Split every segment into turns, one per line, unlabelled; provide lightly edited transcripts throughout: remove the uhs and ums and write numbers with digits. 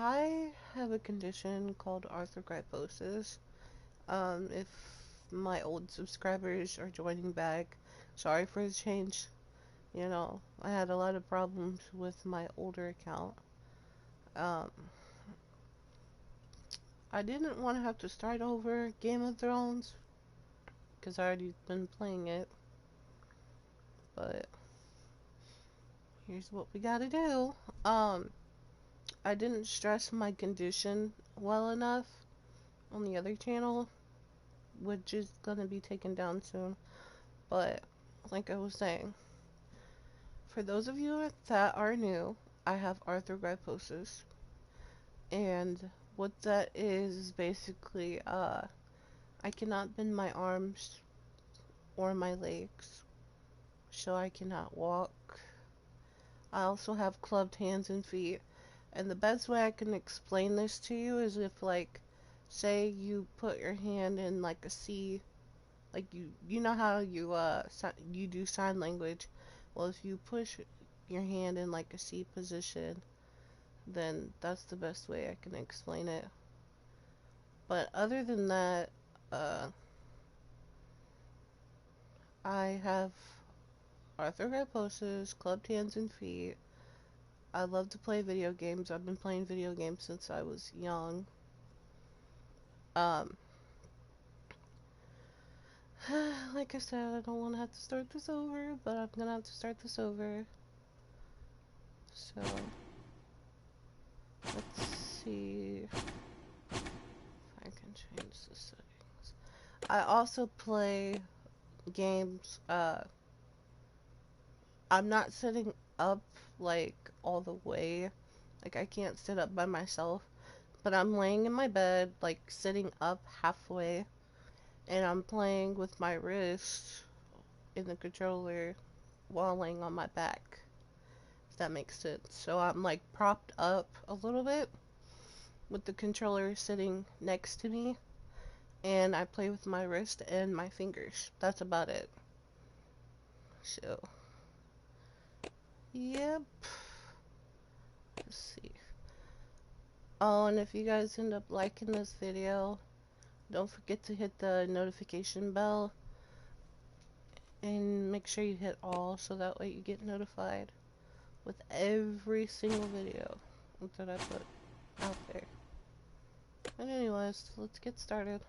I have a condition called arthrogryposis. If my old subscribers are joining back, sorry for the change. You know, I had a lot of problems with my older account. Um, I didn't want to have to start over Game of Thrones because I already been playing it, but here's what we gotta do. Um, I didn't stress my condition well enough on the other channel, which is gonna be taken down soon. But like I was saying, for those of you that are new, I have arthrogryposis, and what that is basically, I cannot bend my arms or my legs, so I cannot walk. I also have clubbed hands and feet, and the best way I can explain this to you is if, like, say you put your hand in like a C, like you know how you do sign language. Well, if you push your hand in like a C position, then that's the best way I can explain it. But other than that, uh, I have arthrogryposis, clubbed hands and feet. I love to play video games. I've been playing video games since I was young. Um, like I said, I don't want to have to start this over, but I'm gonna have to start this over. So, let's see if I can change the settings. I also play games, I'm not sitting up, like, all the way. Like, I can't sit up by myself. But I'm laying in my bed, like, sitting up halfway. And I'm playing with my wrist in the controller while laying on my back. If that makes sense. So I'm, like, propped up a little bit with the controller sitting next to me. And I play with my wrist and my fingers. That's about it. So, yep. Let's see. Oh, and if you guys end up liking this video, don't forget to hit the notification bell. And make sure you hit all so that way you get notified with every single video that I put out there. But anyways, let's get started.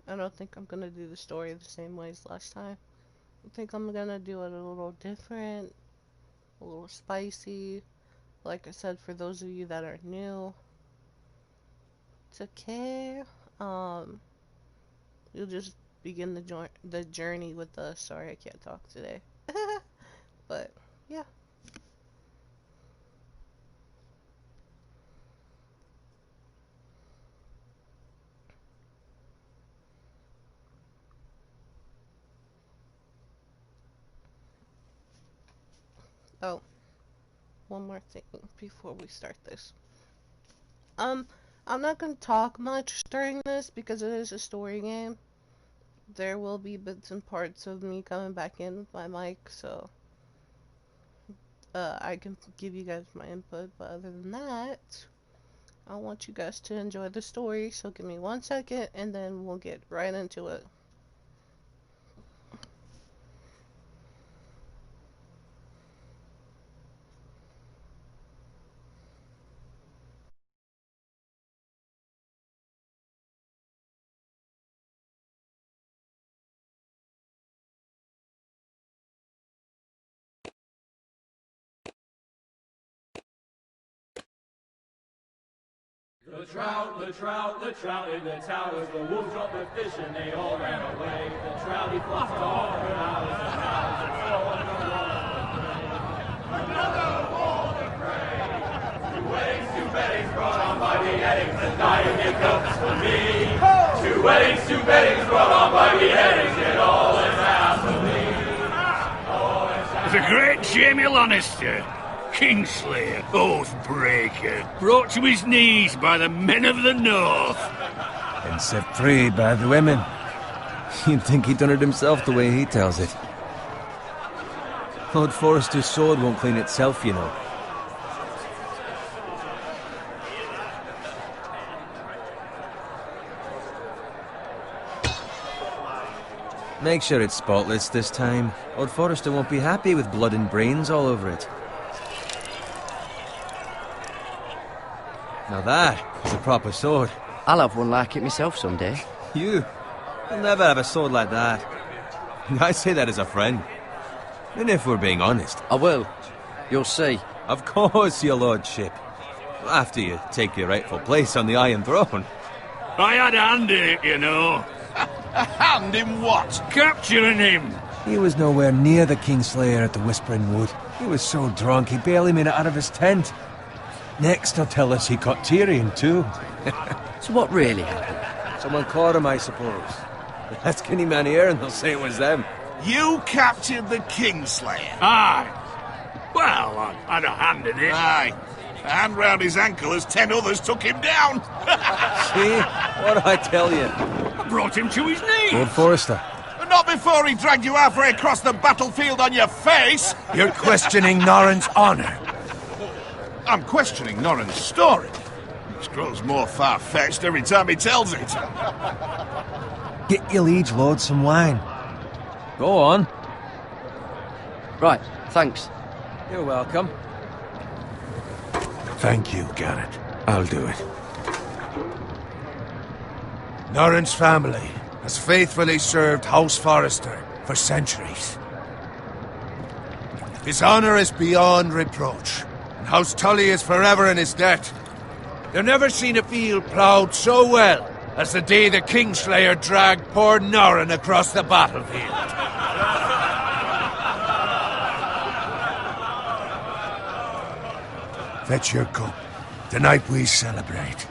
I don't think I'm gonna do the story the same way as last time. I think I'm gonna do it a little different, a little spicy. Like I said, for those of you that are new, it's okay. You'll just begin the journey with us. Sorry, I can't talk today. But yeah. Oh, one more thing before we start this. I'm not gonna talk much during this because it is a story game. There will be bits and parts of me coming back in with my mic, so I can give you guys my input, but other than that, I want you guys to enjoy the story, so give me 1 second and then we'll get right into it.
The trout in the towers, the wolves dropped the fish and they all ran away. The trout he flopped off for hours and hours and so on the wall. Another wall of prey. Two weddings brought on by beheadings, and diet cups for me. Two weddings brought on by beheadings, and all is happily.
The great Jamie Lannister, Kingslayer, Oathbreaker, brought to his knees by the men of the North.
And set free by the women. You'd think he'd done it himself the way he tells it. Lord Forrester's sword won't clean itself, you know. Make sure it's spotless this time. Lord Forrester won't be happy with blood and brains all over it. Now that is a proper sword.
I'll have one like it myself someday.
You'll never have a sword like that. I say that as a friend. And if we're being honest.
I will. You'll see.
Of course, your lordship. After you take your rightful place on the Iron Throne.
I had a hand in it, you know.
A hand in what?
Capturing him.
He was nowhere near the Kingslayer at the Whispering Wood. He was so drunk he barely made it out of his tent. Next he'll tell us he caught Tyrion too.
So what really happened?
Someone caught him, I suppose. Ask any man here and they'll say it was them.
You captured the Kingslayer?
Aye. Well, I had a hand in it.
Aye. A hand round his ankle as 10 others took him down.
See? What do I tell you?
I brought him to his knees.
Lord Forrester.
Not before he dragged you halfway across the battlefield on your face.
You're questioning Norrin's honor.
I'm questioning Norrin's story. It grows more far-fetched every time he tells it.
Get your liege lord some wine. Go on.
Right, thanks.
You're welcome.
Thank you, Garrett. I'll do it. Norrin's family has faithfully served House Forrester for centuries. His honor is beyond reproach, and House Tully is forever in his debt. They've never seen a field ploughed so well as the day the Kingslayer dragged poor Norrin across the battlefield. Fetch your cup. Tonight we celebrate.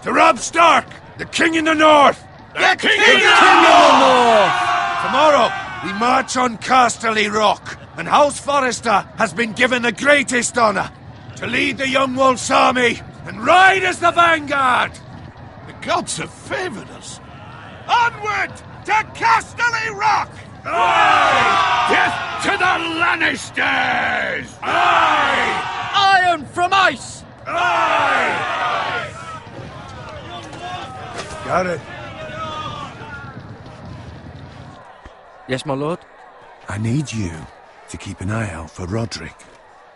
To Robb Stark, the King in the North!
The King
in the North! Tomorrow, we march on Casterly Rock, and House Forrester has been given the greatest honor to lead the Young Wolf's army and ride as the vanguard!
The gods have favored us. Onward to Casterly Rock!
Aye! Death to the Lannisters!
Aye!
Iron from ice!
Aye!
Got it.
Yes, my lord?
I need you to keep an eye out for Roderick.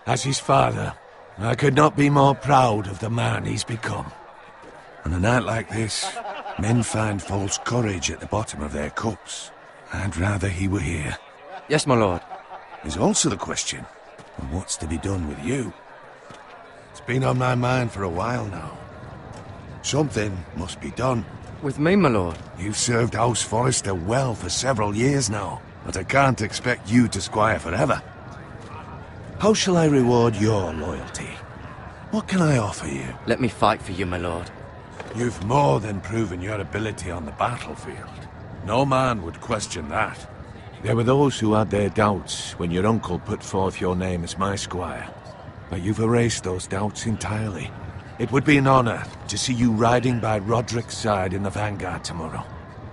As his father, I could not be more proud of the man he's become. On a night like this, men find false courage at the bottom of their cups. I'd rather he were here.
Yes, my lord.
There's also the question of what's to be done with you. It's been on my mind for a while now. Something must be done.
With me, my lord?
You've served House Forrester well for several years now, but I can't expect you to squire forever. How shall I reward your loyalty? What can I offer you?
Let me fight for you, my lord.
You've more than proven your ability on the battlefield. No man would question that. There were those who had their doubts when your uncle put forth your name as my squire. But you've erased those doubts entirely. It would be an honor to see you riding by Roderick's side in the vanguard tomorrow.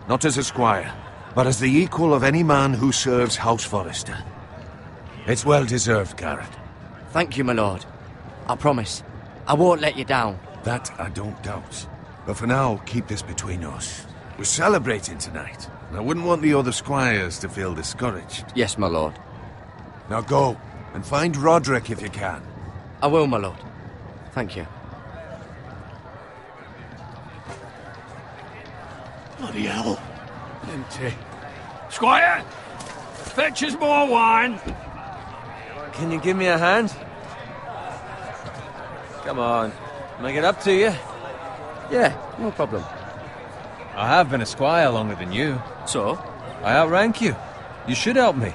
Not as a squire, but as the equal of any man who serves House Forrester. It's well deserved, Garrett.
Thank you, my lord. I promise. I won't let you down.
That I don't doubt. But for now, keep this between us. We're celebrating tonight, and I wouldn't want the other squires to feel discouraged.
Yes, my lord.
Now go, and find Roderick if you can.
I will, my lord. Thank you.
Bloody hell. Empty. Squire! Fetch us more wine.
Can you give me a hand? Come on. Make it up to you.
Yeah, no problem.
I have been a squire longer than you.
So?
I outrank you. You should help me.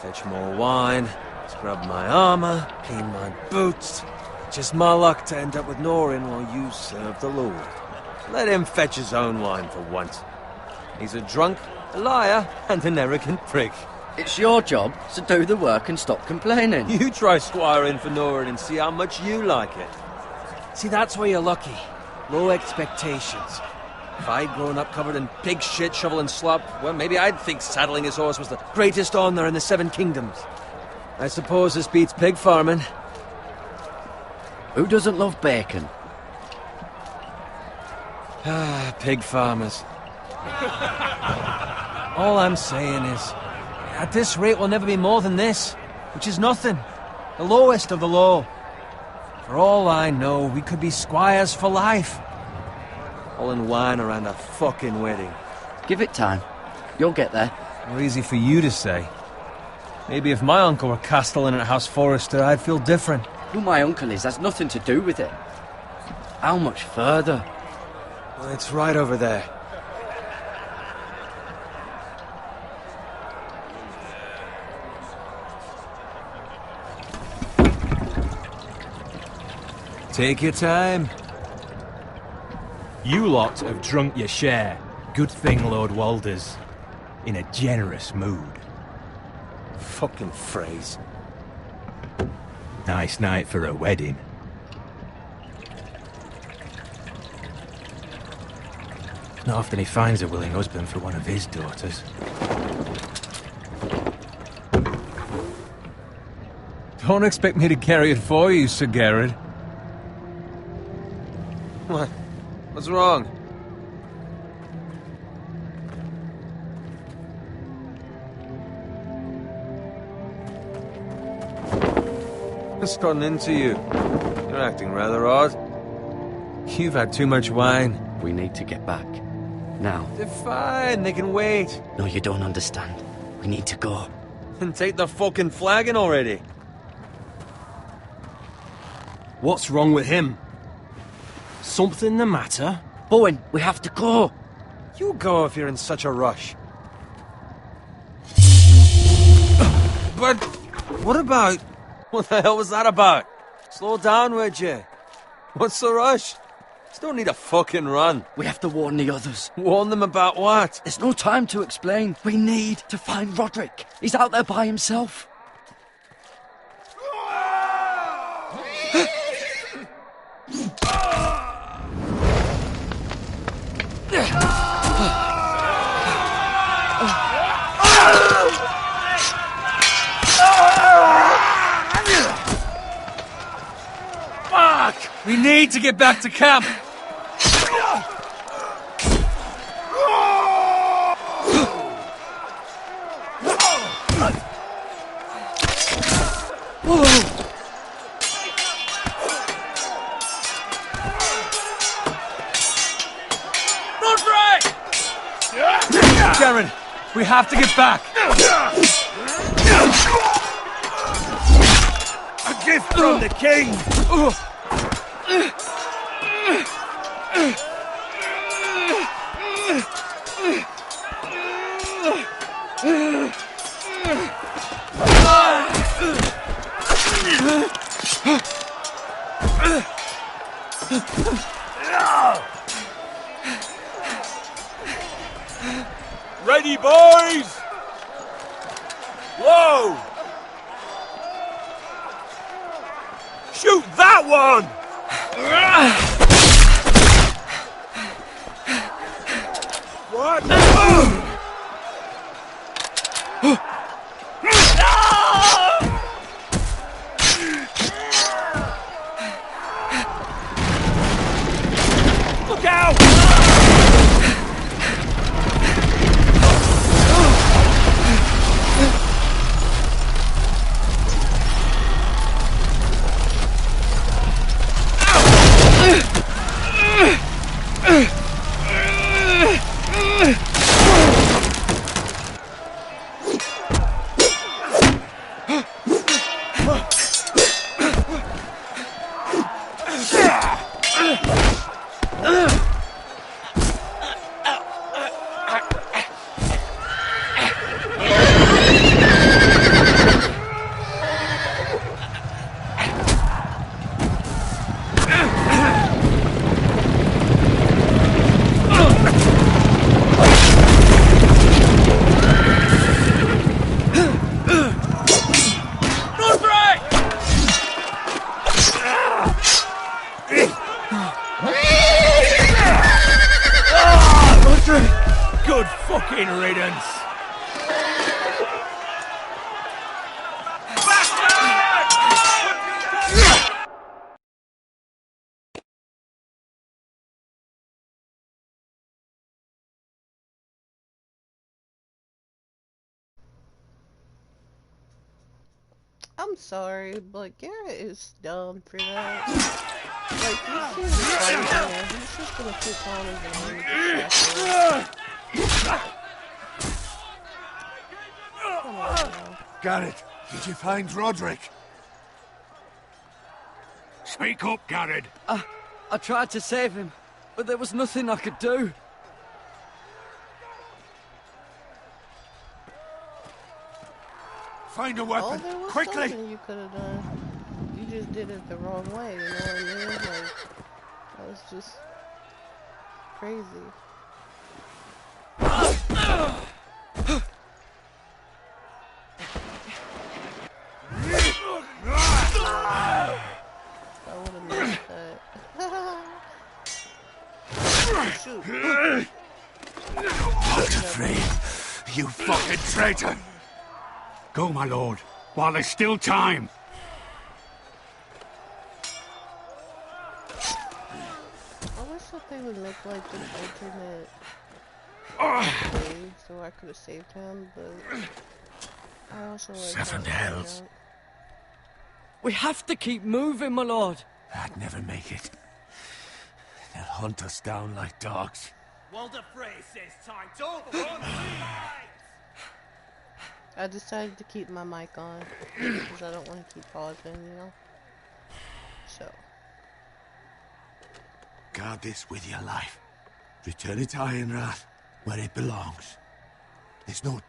Fetch more wine, scrub my armor, clean my boots. Just my luck to end up with Norrin while you serve the Lord. Let him fetch his own wine for once. He's a drunk, a liar, and an arrogant prick.
It's your job, so do the work and stop complaining.
You try squiring for Norin and see how much you like it. See, that's where you're lucky. Low expectations. If I'd grown up covered in pig shit, shovel and slop, well, maybe I'd think saddling his horse was the greatest honour in the Seven Kingdoms. I suppose this beats pig farming.
Who doesn't love bacon?
Ah, pig farmers. All I'm saying is, at this rate we'll never be more than this, which is nothing. The lowest of the low. For all I know, we could be squires for life. All in wine around a fucking wedding.
Give it time. You'll get there.
More easy for you to say. Maybe if my uncle were castellan at House Forrester, I'd feel different.
Who my uncle is has nothing to do with it. How much further?
Well, it's right over there. Take your time.
You lot have drunk your share. Good thing Lord Walder's in a generous mood.
Fucking phrase.
Nice night for a wedding. Not often he finds a willing husband for one of his daughters.
Don't expect me to carry it for you, Sir Garrett. What? What's wrong? What's gotten into you? You're acting rather odd. You've had too much wine.
We need to get back. Now.
They're fine, they can wait.
No, you don't understand. We need to go.
And take the fucking flagon already.
What's wrong with him? Something the matter?
Bowen, we have to go.
You go if you're in such a rush. But what about... What the hell was that about? Slow down, would you? What's the rush? Just don't need a fucking run.
We have to warn the others.
Warn them about what?
There's no time to explain. We need to find Roderick. He's out there by himself.
Fuck! We need to get back to camp. Darren, we have to get back.
A gift from the king! Ready, boys! Whoa! Shoot that one! What? Look out! Good fucking riddance.
I'm sorry, but Garrett is dumb for that. Like, you see the fight there, he's just gonna keep on his Come on now.
Garrett, did you find Roderick?
Speak up, Garrett.
I tried to save him, but there was nothing I could do.
Find a
Oh,
weapon,
there was
quickly!
something you could have done. You just did it the wrong way, you know what I mean? Like, that was just crazy. I would have missed that. Shoot.
Not afraid, you fucking traitor!
Go, my lord, while there's still time.
I wish that they would make like an alternate way so I could have saved him, but I also like
Seven hells.
We have to keep moving, my lord.
I'd never make it. They'll hunt us down like dogs.
Walder Frey says time to run.
I decided to keep my mic on because I don't want to keep pausing, you know. So
Guard this with your life. Return it to Ironrath, where it belongs. There's no...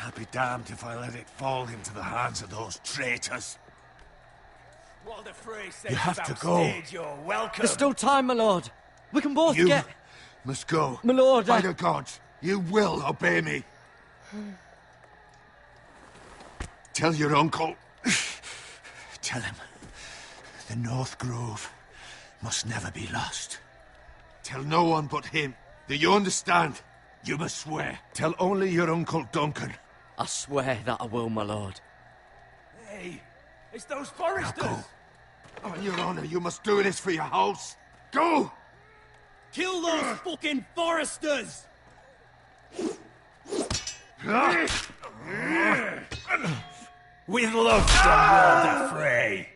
I'll be damned if I let it fall into the hands of those traitors.
Walder Frey says
You have to
about
go.
stage, you're welcome.
There's still time, my lord. We can both
You
get...
must go.
My lord,
By the gods, you will obey me. Tell your uncle.
Tell him. The North Grove must never be lost.
Tell no one but him. Do you understand?
You must swear.
Tell only your Uncle Duncan.
I swear that I will, my lord.
Hey, it's those
Now
foresters.
go. On your honor, you must do this for your house. Go!
Kill those fucking foresters. With love from Walder Frey.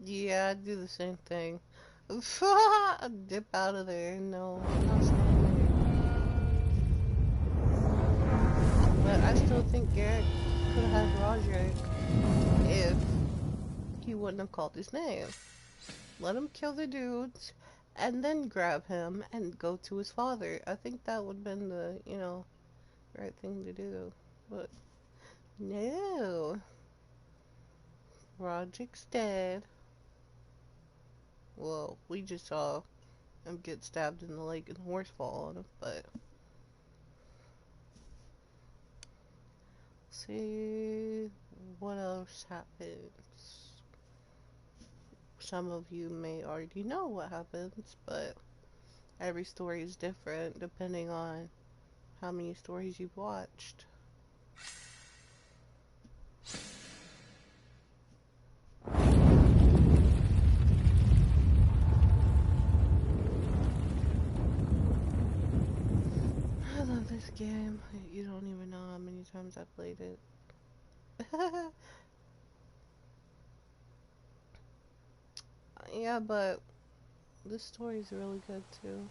yeah, I do the same thing. Dip out of there. No, I'm not staying there. But I still think Garrett could have had Roderick if he wouldn't have called his name. Let him kill the dudes and then grab him and go to his father. I think that would have been the, you know, right thing to do. But no. Roderick's dead. Well, we just saw him get stabbed in the leg and the horse fall on him, but see what else happens. Some of you may already know what happens, but every story is different depending on how many stories you've watched. I love this game. You don't even know how many times I played it. Yeah, but this story is really good too.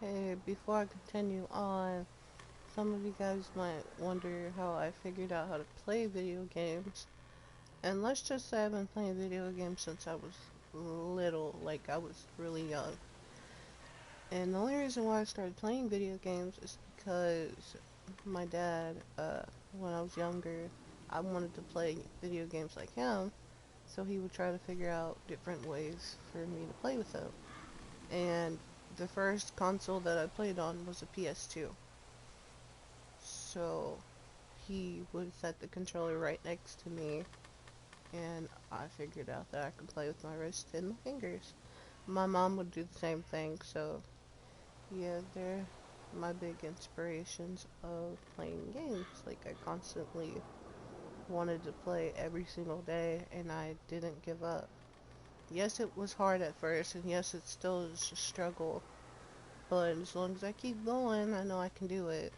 Okay, before I continue on, some of you guys might wonder how I figured out how to play video games. And let's just say I've been playing video games since I was little, like I was really young. And the only reason why I started playing video games is because my dad, when I was younger, I wanted to play video games like him, so he would try to figure out different ways for me to play with him. And the first console that I played on was a PS2. So he would set the controller right next to me, and I figured out that I could play with my wrist and my fingers. My mom would do the same thing, so yeah, they're my big inspirations of playing games. Like, I constantly wanted to play every single day, and I didn't give up. Yes, it was hard at first, and yes, it still is a struggle, but as long as I keep going, I know I can do it.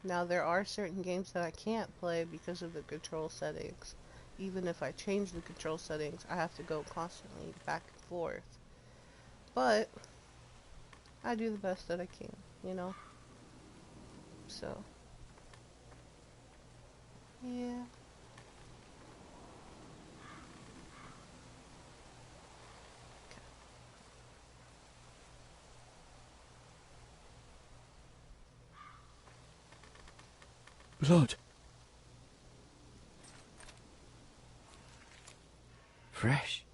Now, there are certain games that I can't play because of the control settings. Even if I change the control settings, I have to go constantly back and forth. But I do the best that I can, you know? So, yeah.
Blood. Fresh.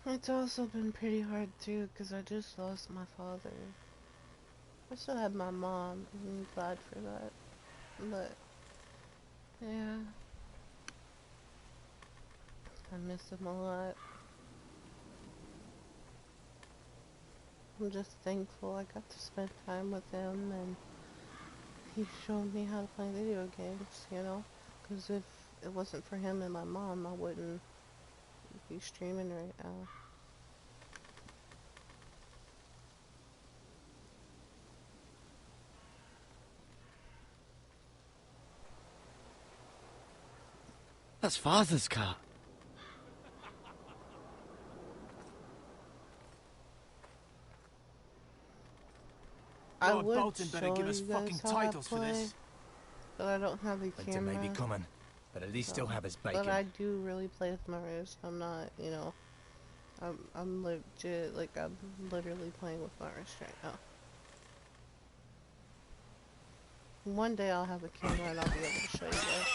It's also been pretty hard too, because I just lost my father. I still have my mom, and I'm glad for that. But, yeah. I miss him a lot. I'm just thankful I got to spend time with him, and he showed me how to play video games, you know? Because if it wasn't for him and my mom, I wouldn't be streaming right now.
That's Father's car.
I
Lord
would
Bolton better
show
give us
you guys
fucking
how I
titles for
play,
this.
but I don't have the
Winter
camera.
may be coming, but at least still have his bacon.
But I do really play with my wrist. I'm not, you know, I'm legit, like, I'm literally playing with my wrist right now. One day I'll have a camera and I'll be able to show you guys.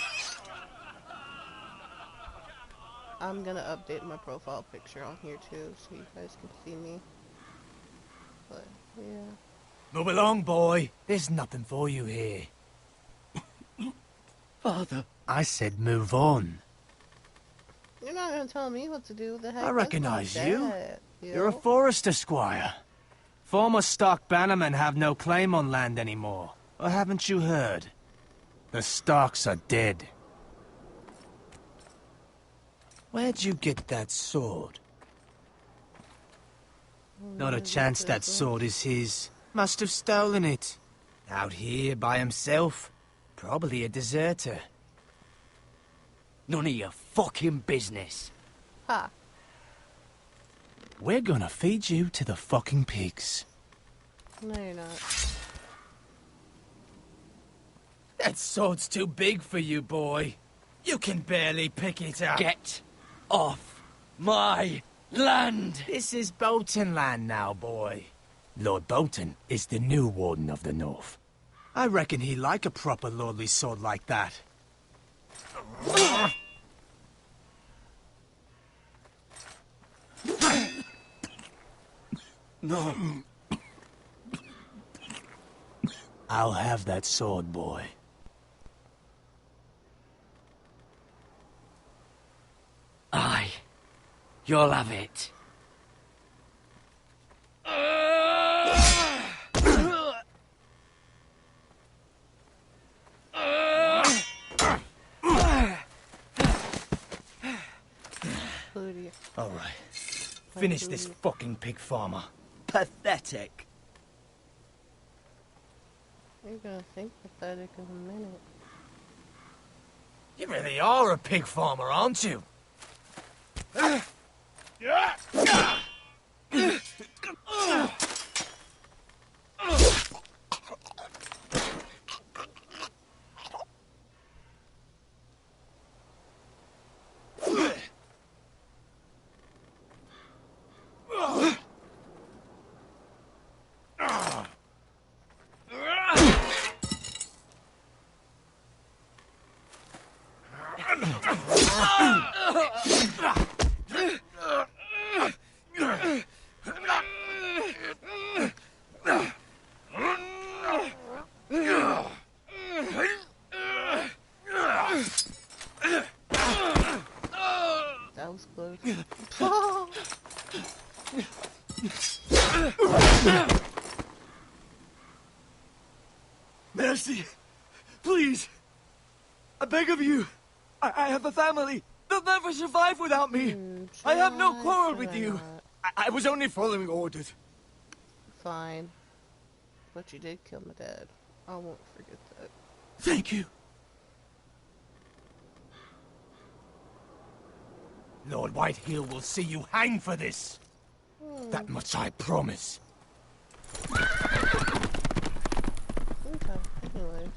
I'm gonna update my profile picture on here too, so you guys can see me. But, yeah.
Move along, boy. There's nothing for you here.
Father.
I said move on.
You're not gonna tell me what to do. What the heck?
I recognize
That's my
you.
dad,
You're a
know?
forester squire. Former Stark bannermen have no claim on land anymore. Or haven't you heard? The Starks are dead. Where'd you get that sword? Not a chance that sword is his. Must have stolen it. Out here by himself. Probably a deserter.
None of your fucking business.
Ha!
We're gonna feed you to the fucking pigs.
No, you're not.
That sword's too big for you, boy. You can barely pick it up.
Get off my land!
This is Bolton land now, boy. Lord Bolton is the new Warden of the North. I reckon he'd like a proper lordly sword like that.
No.
I'll have that sword, boy.
Aye. You'll have it.
Booty.
All right. Finish this fucking pig farmer.
Pathetic.
You're gonna think pathetic in a minute.
You really are a pig farmer, aren't you?
That was close.
Mercy! Please! I beg of you! I have a family! They'll never survive without me! I have no quarrel with you! I was only following orders.
Fine. But you did kill my dad. I won't forget that.
Thank you.
Lord Whitehill will see you hang for this. That much I promise.
Okay, anyways.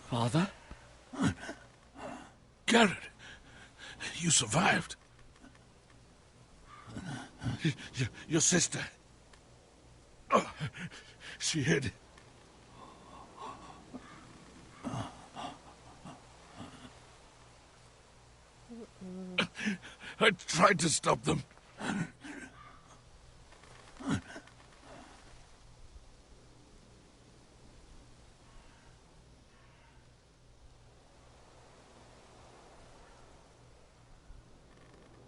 Father?
Garrett, you survived. Your sister. Oh, she hid. I tried to stop them.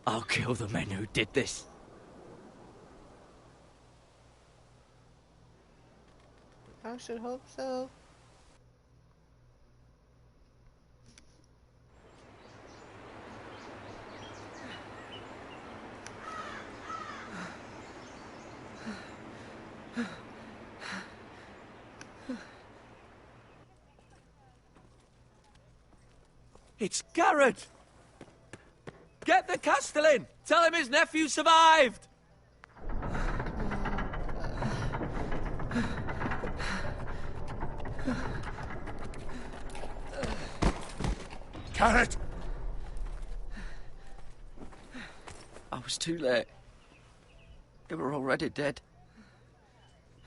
I'll kill the men who did this.
I should hope so.
It's Garrett! Get the Castellan! Tell him his nephew survived!
Garrett!
I was too late. They were already dead.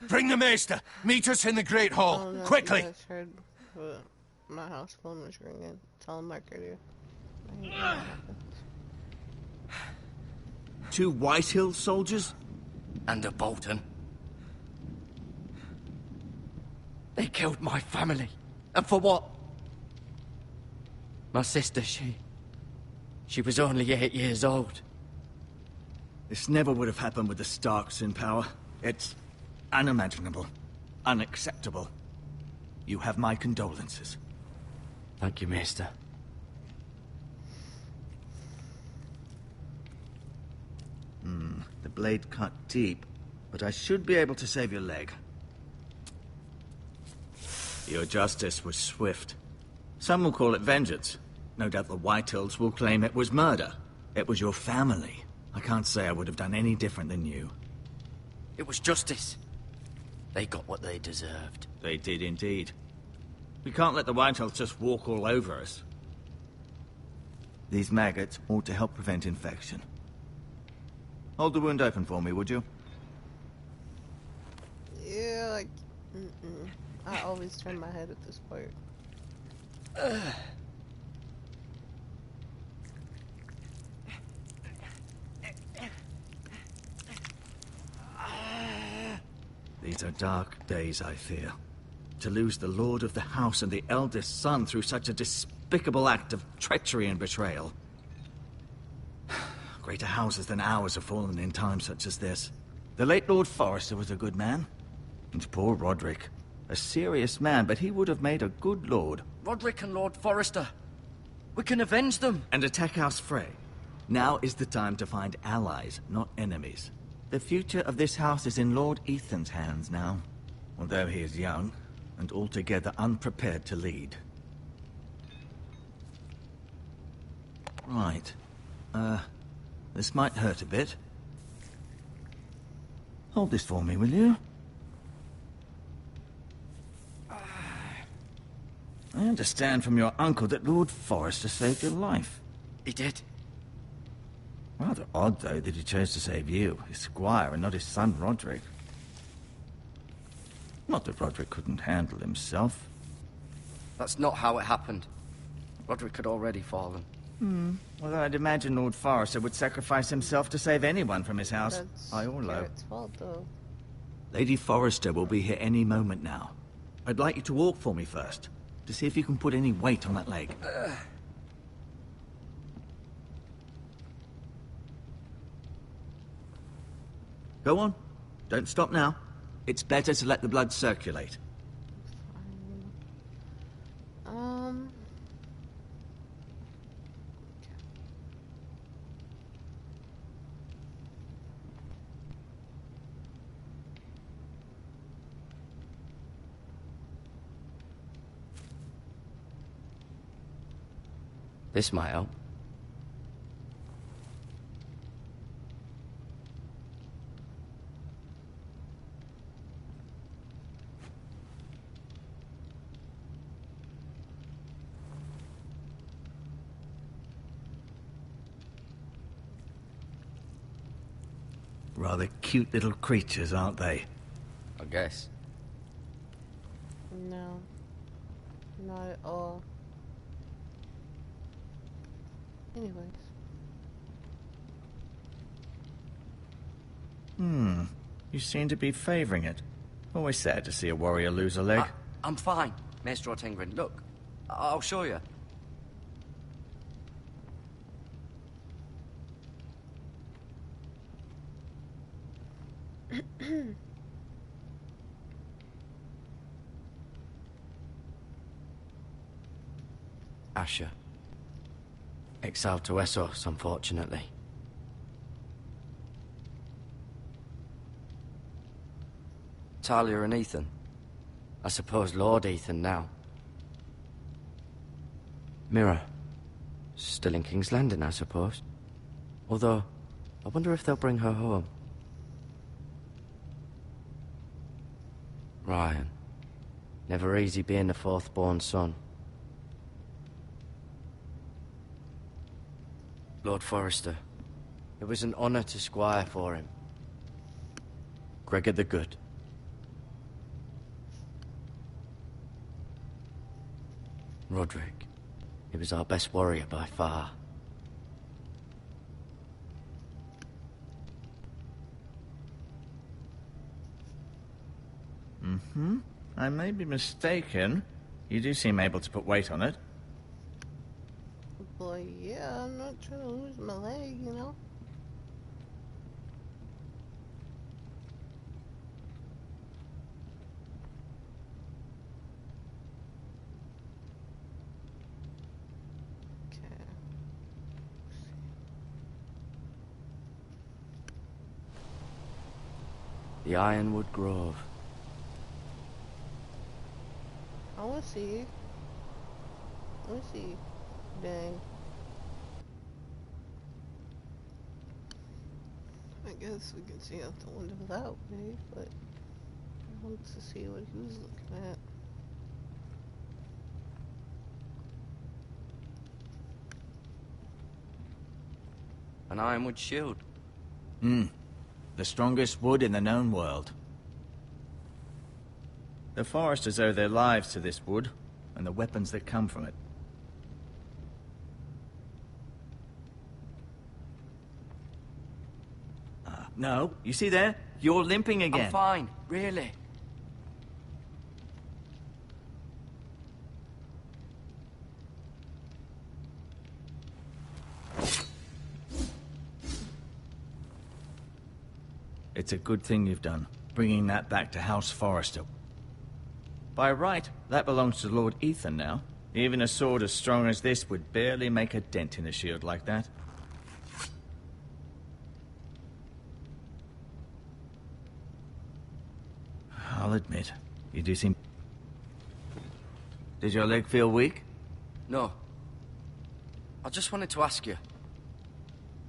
Bring the maester! Meet us in the Great Hall!
I don't know if
Quickly!
you guys heard, but my house phone was ringing. Tell him Mark here.
2 Whitehill soldiers?
And a Bolton. They killed my family. And for what? My sister, she was only 8 years old.
This never would have happened with the Starks in power. It's unimaginable. Unacceptable. You have my condolences.
Thank you, Maester.
The blade cut deep, but I should be able to save your leg. Your justice was swift. Some will call it vengeance. No doubt the Whitehills will claim it was murder. It was your family. I can't say I would have done any different than you.
It was justice. They got what they deserved.
They did indeed. We can't let the Whitehills just walk all over us. These maggots ought to help prevent infection. Hold the wound open for me, would you?
Yeah, like, I always turn my head at this part.
These are dark days, I fear. To lose the lord of the house and the eldest son through such a despicable act of treachery and betrayal. Greater houses than ours have fallen in times such as this. The late Lord Forrester was a good man. And poor Roderick. A serious man, but he would have made a good lord.
Roderick and Lord Forrester. We can avenge them.
And attack House Frey. Now is the time to find allies, not enemies. The future of this house is in Lord Ethan's hands now. Although he is young, and altogether unprepared to lead. Right. This might hurt a bit. Hold this for me, will you? I understand from your uncle that Lord Forrester saved your life.
He did.
Rather odd, though, that he chose to save you, his squire, and not his son Roderick. Not that Roderick couldn't handle himself.
That's not how it happened. Roderick had already fallen.
Although I'd imagine Lord Forrester would sacrifice himself to save anyone from his house,
That's
high or low.
Garrett's fault, though.
Lady Forrester will be here any moment now. I'd like you to walk for me first, to see if you can put any weight on that leg. Go on. Don't stop now. It's better to let the blood circulate.
Fine.
This might help.
Rather cute little creatures, aren't they?
I guess.
No. Not at all. Anyways.
You seem to be favoring it. Always sad to see a warrior lose a leg.
I'm fine, Maester Ortengrin. Look, I'll show you. Asher. Exiled to Essos, unfortunately. Talia and Ethan. I suppose Lord Ethan now. Mira. Still in King's Landing, I suppose. Although, I wonder if they'll bring her home. Ryan. Never easy being the fourth-born son. Lord Forrester. It was an honor to squire for him. Gregor the Good. Roderick. He was our best warrior by far.
I may be mistaken. You do seem able to put weight on it.
Boy, yeah, I'm not trying to lose my leg, you know? Okay.
The Ironwood Grove.
I wanna see. Let me see. Dang. I guess we can see out the window that way, but I want to see what he was looking at.
An ironwood shield.
The strongest wood in the known world. The foresters owe their lives to this wood, and the weapons that come from it. No, you see there? You're limping again.
I'm fine, really.
It's a good thing you've done, bringing that back to House Forrester. By right, that belongs to Lord Ethan now. Even a sword as strong as this would barely make a dent in a shield like that. I'll admit, you do seem... Did your leg feel weak?
No. I just wanted to ask you.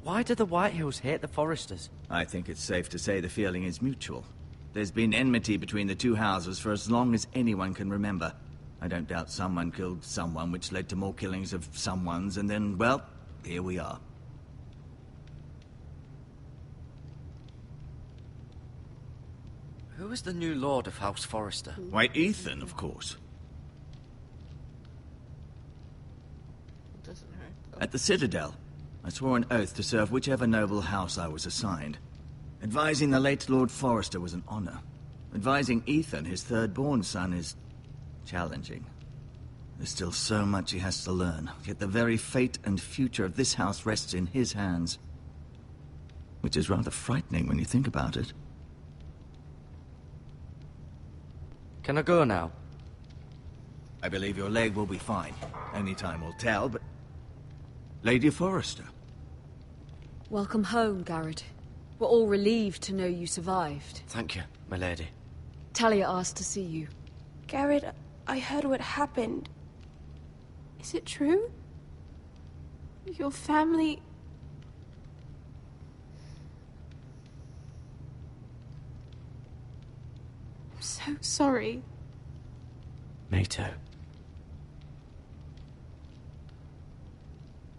Why do the Whitehills hate the Forresters?
I think it's safe to say the feeling is mutual. There's been enmity between the two houses for as long as anyone can remember. I don't doubt someone killed someone, which led to more killings of someones, and then, well, here we are.
Who is the new Lord of House Forrester?
Why, Ethan, of course.
doesn't hurt, though.
At the Citadel, I swore an oath to serve whichever noble house I was assigned. Advising the late Lord Forrester was an honor. Advising Ethan, his third-born son, is challenging. There's still so much he has to learn, yet the very fate and future of this house rests in his hands. Which is rather frightening when you think about it.
Can I go now?
I believe your leg will be fine. Only time will tell, but... Lady Forrester.
Welcome home, Garrett. We're all relieved to know you survived.
Thank you, my lady.
Talia asked to see you.
Garrett, I heard what happened. Is it true? Your family... I'm so sorry.
Me too.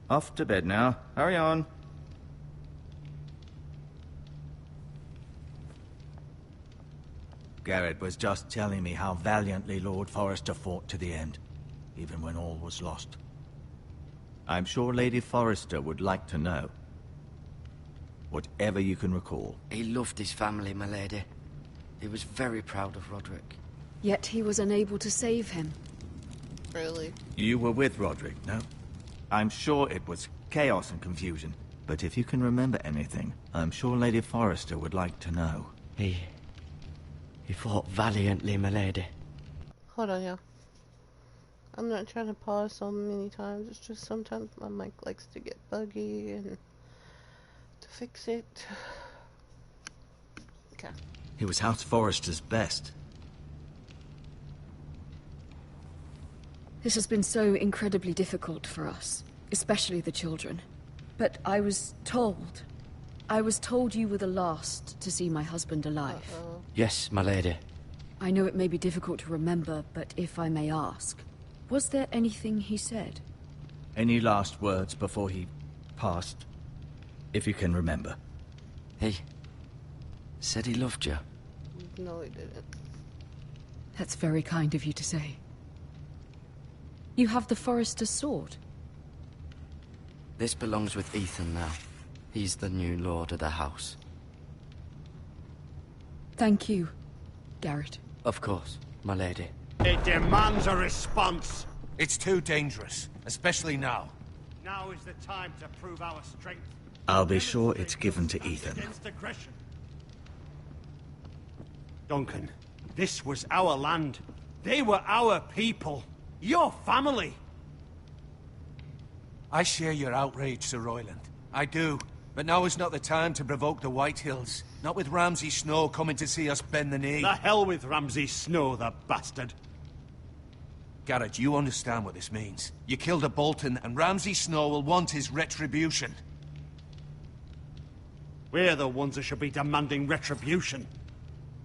Off to bed now. Hurry on. Garrett was just telling me how valiantly Lord Forrester fought to the end, even when all was lost. I'm sure Lady Forrester would like to know. Whatever you can recall.
He loved his family, my lady. He was very proud of Roderick.
Yet he was unable to save him.
Really?
You were with Roderick, no? I'm sure it was chaos and confusion. But if you can remember anything, I'm sure Lady Forrester would like to know.
He fought valiantly, my lady.
Hold on, yeah. I'm not trying to pause so many times. It's just sometimes my mic likes to get buggy and to fix it. Okay.
He was House Forrester's best.
This has been so incredibly difficult for us, especially the children. But I was told you were the last to see my husband alive.
Yes, my lady.
I know it may be difficult to remember, but if I may ask, was there anything he said?
Any last words before he passed? If you can remember.
He said he loved you.
No, he didn't.
That's very kind of you to say. You have the Forrester's sword.
This belongs with Ethan now. He's the new lord of the house.
Thank you, Garrett.
Of course, my lady.
It demands a response.
It's too dangerous, especially now.
Now is the time to prove our strength.
I'll be sure it's given to Ethan.
Against aggression. Duncan, this was our land. They were our people. Your family.
I share your outrage, Sir Royland. I do. But now is not the time to provoke the White Hills. Not with Ramsay Snow coming to see us bend the knee.
The hell with Ramsay Snow, the bastard.
Garrett, you understand what this means. You killed a Bolton, and Ramsay Snow will want his retribution.
We're the ones that should be demanding retribution.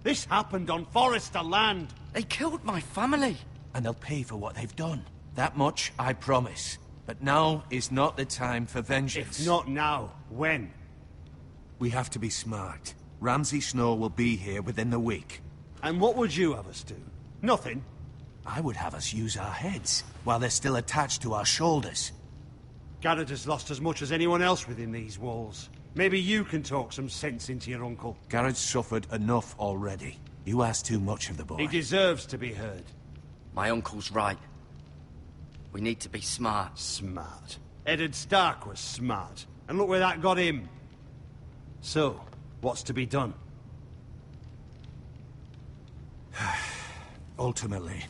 This happened on Forrester land.
They killed my family.
And they'll pay for what they've done. That much, I promise. But now is not the time for vengeance.
If not now, when?
We have to be smart. Ramsay Snow will be here within the week.
And what would you have us do? Nothing?
I would have us use our heads, while they're still attached to our shoulders.
Garrett has lost as much as anyone else within these walls. Maybe you can talk some sense into your uncle.
Garrett's suffered enough already. You ask too much of the boy.
He deserves to be heard.
My uncle's right. We need to be smart.
Smart. Eddard Stark was smart. And look where that got him. So, what's to be done?
Ultimately,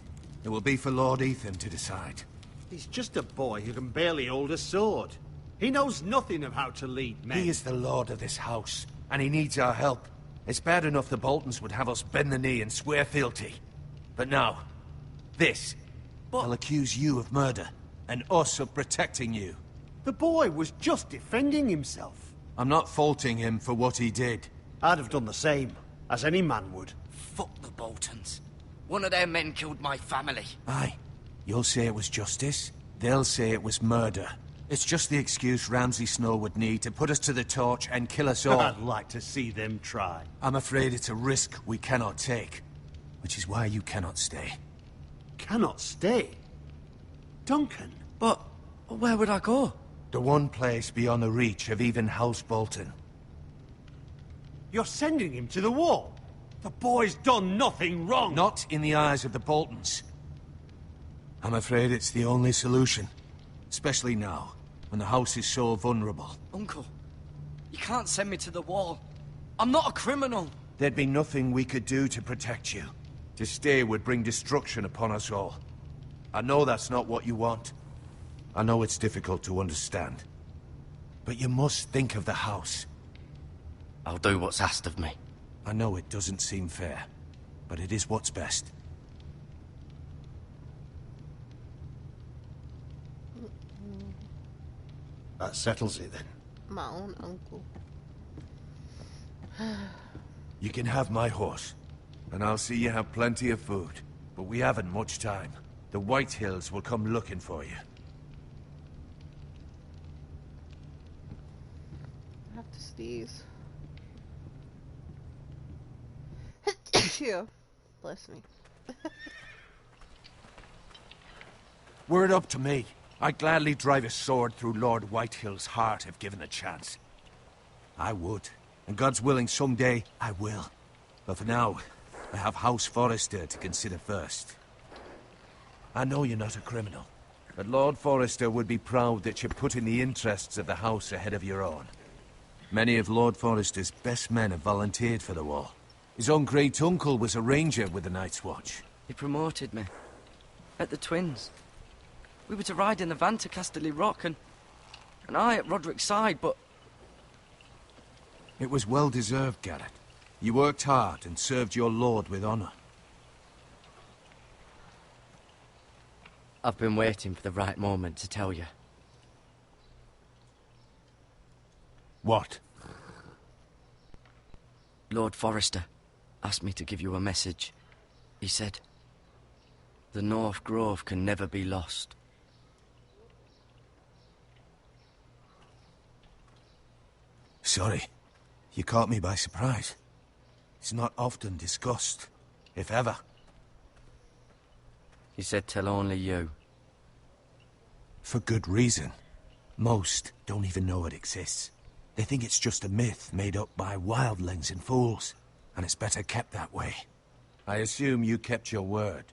it will be for Lord Ethan to decide.
He's just a boy who can barely hold a sword. He knows nothing of how to lead men.
He is the lord of this house, and he needs our help. It's bad enough the Boltons would have us bend the knee and swear fealty. But now, this. They'll accuse you of murder, and us of protecting you.
The boy was just defending himself.
I'm not faulting him for what he did.
I'd have done the same, as any man would.
Fuck the Boltons. One of their men killed my family.
Aye. You'll say it was justice. They'll say it was murder. It's just the excuse Ramsay Snow would need to put us to the torch and kill us all.
I'd like to see them try.
I'm afraid it's a risk we cannot take. Which is why you cannot stay.
Cannot stay? Duncan.
But Well, where would I go?
The one place beyond the reach of even House Bolton.
You're sending him to the wall? The boy's done nothing wrong!
Not in the eyes of the Boltons. I'm afraid it's the only solution. Especially now, when the house is so vulnerable.
Uncle, you can't send me to the wall. I'm not a criminal.
There'd be nothing we could do to protect you. To stay would bring destruction upon us all. I know that's not what you want. I know it's difficult to understand. But you must think of the house.
I'll do what's asked of me.
I know it doesn't seem fair, but it is what's best.
That settles it then.
My own uncle.
You can have my horse, and I'll see you have plenty of food. But we haven't much time. The White Hills will come looking for you.
I have to sneeze. Phew. Bless me.
Were it up to me, I'd gladly drive a sword through Lord Whitehill's heart if given a chance. I would, and God's willing someday I will. But for now, I have House Forrester to consider first. I know you're not a criminal, but Lord Forrester would be proud that you're putting the interests of the house ahead of your own. Many of Lord Forrester's best men have volunteered for the war. His own great-uncle was a ranger with the Night's Watch.
He promoted me. At the Twins. We were to ride in the van to Casterly Rock, and I at Roderick's side, but...
It was well-deserved, Garrett. You worked hard and served your lord with honor.
I've been waiting for the right moment to tell you.
What?
Lord Forrester asked me to give you a message. He said, the North Grove can never be lost.
Sorry. You caught me by surprise. It's not often discussed, if ever.
He said tell only you.
For good reason. Most don't even know it exists. They think it's just a myth made up by wildlings and fools, and it's better kept that way. I assume you kept your word.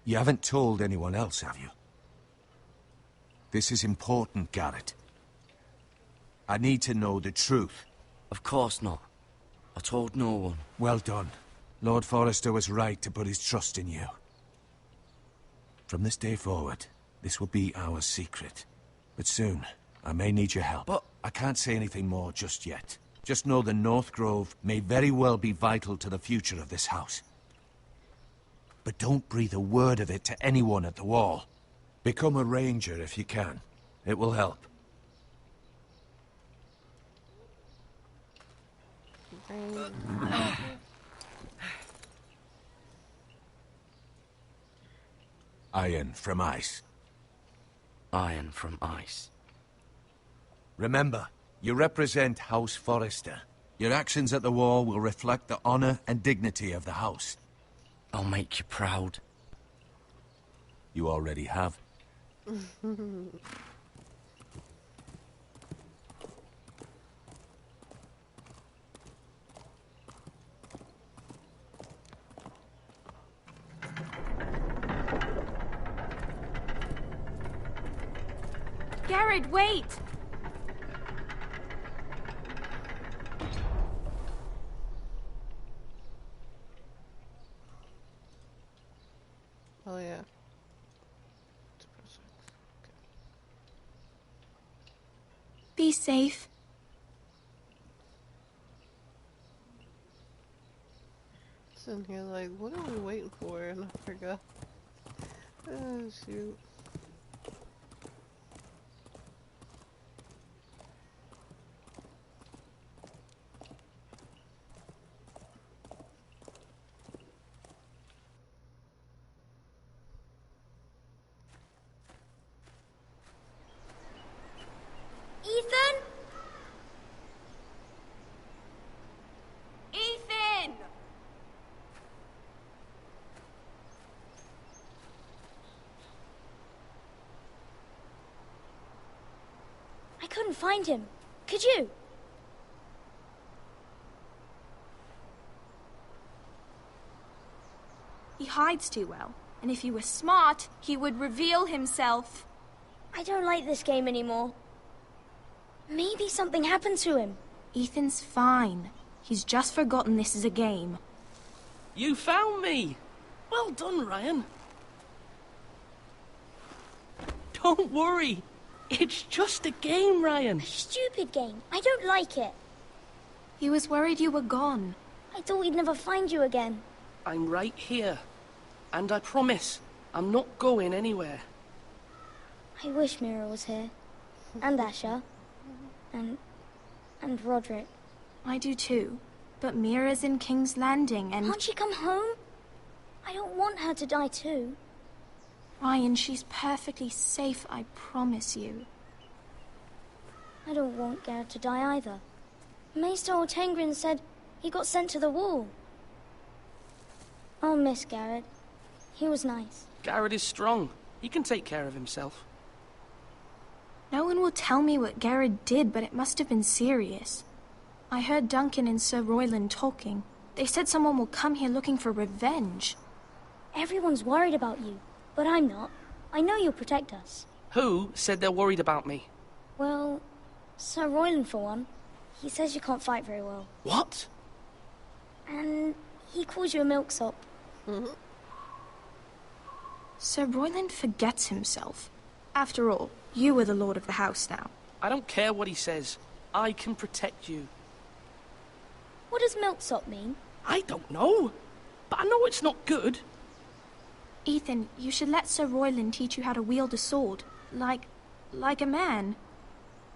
You haven't told anyone else, have you? This is important, Garrett. I need to know the truth.
Of course not. I told no one.
Well done. Lord Forrester was right to put his trust in you. From this day forward, this will be our secret. But soon, I may need your help.
But...
I can't say anything more just yet. Just know the North Grove may very well be vital to the future of this house. But don't breathe a word of it to anyone at the wall. Become a ranger if you can. It will help. Iron from ice.
Iron from ice.
Remember, you represent House Forrester. Your actions at the war will reflect the honor and dignity of the house.
I'll make you proud.
You already have.
Garrett, wait!
Oh yeah.
Be safe.
Sitting here like, what are we waiting for? And I forgot. Oh shoot.
Ethan? Ethan!
couldn't find him. Could you?
He hides too well, and if he were smart, he would reveal himself.
I don't like this game anymore. Maybe something happened to him.
Ethan's fine. He's just forgotten this is a game.
You found me! Well done, Ryan. Don't worry. It's just a game, Ryan.
A stupid game. I don't like it.
He was worried you were gone.
I thought we'd never find you again.
I'm right here. And I promise, I'm not going anywhere.
I wish Mira was here. And Asher. And Roderick.
I do too. But Mira's in King's Landing and...
Can't she come home? I don't want her to die too.
Ryan, she's perfectly safe, I promise you.
I don't want Garrett to die either. Maester Ortengrin said he got sent to the wall. I'll miss Garrett. He was nice.
Garrett is strong. He can take care of himself.
No one will tell me what Garrett did, but it must have been serious. I heard Duncan and Sir Royland talking. They said someone will come here looking for revenge.
Everyone's worried about you, but I'm not. I know you'll protect us.
Who said they're worried about me?
Well, Sir Royland for one. He says you can't fight very well.
What?
And he calls you a milksop.
Sir Royland forgets himself. After all, you are the lord of the house now.
I don't care what he says. I can protect you.
What does milksop mean?
I don't know. But I know it's not good.
Ethan, you should let Sir Royland teach you how to wield a sword. Like a man.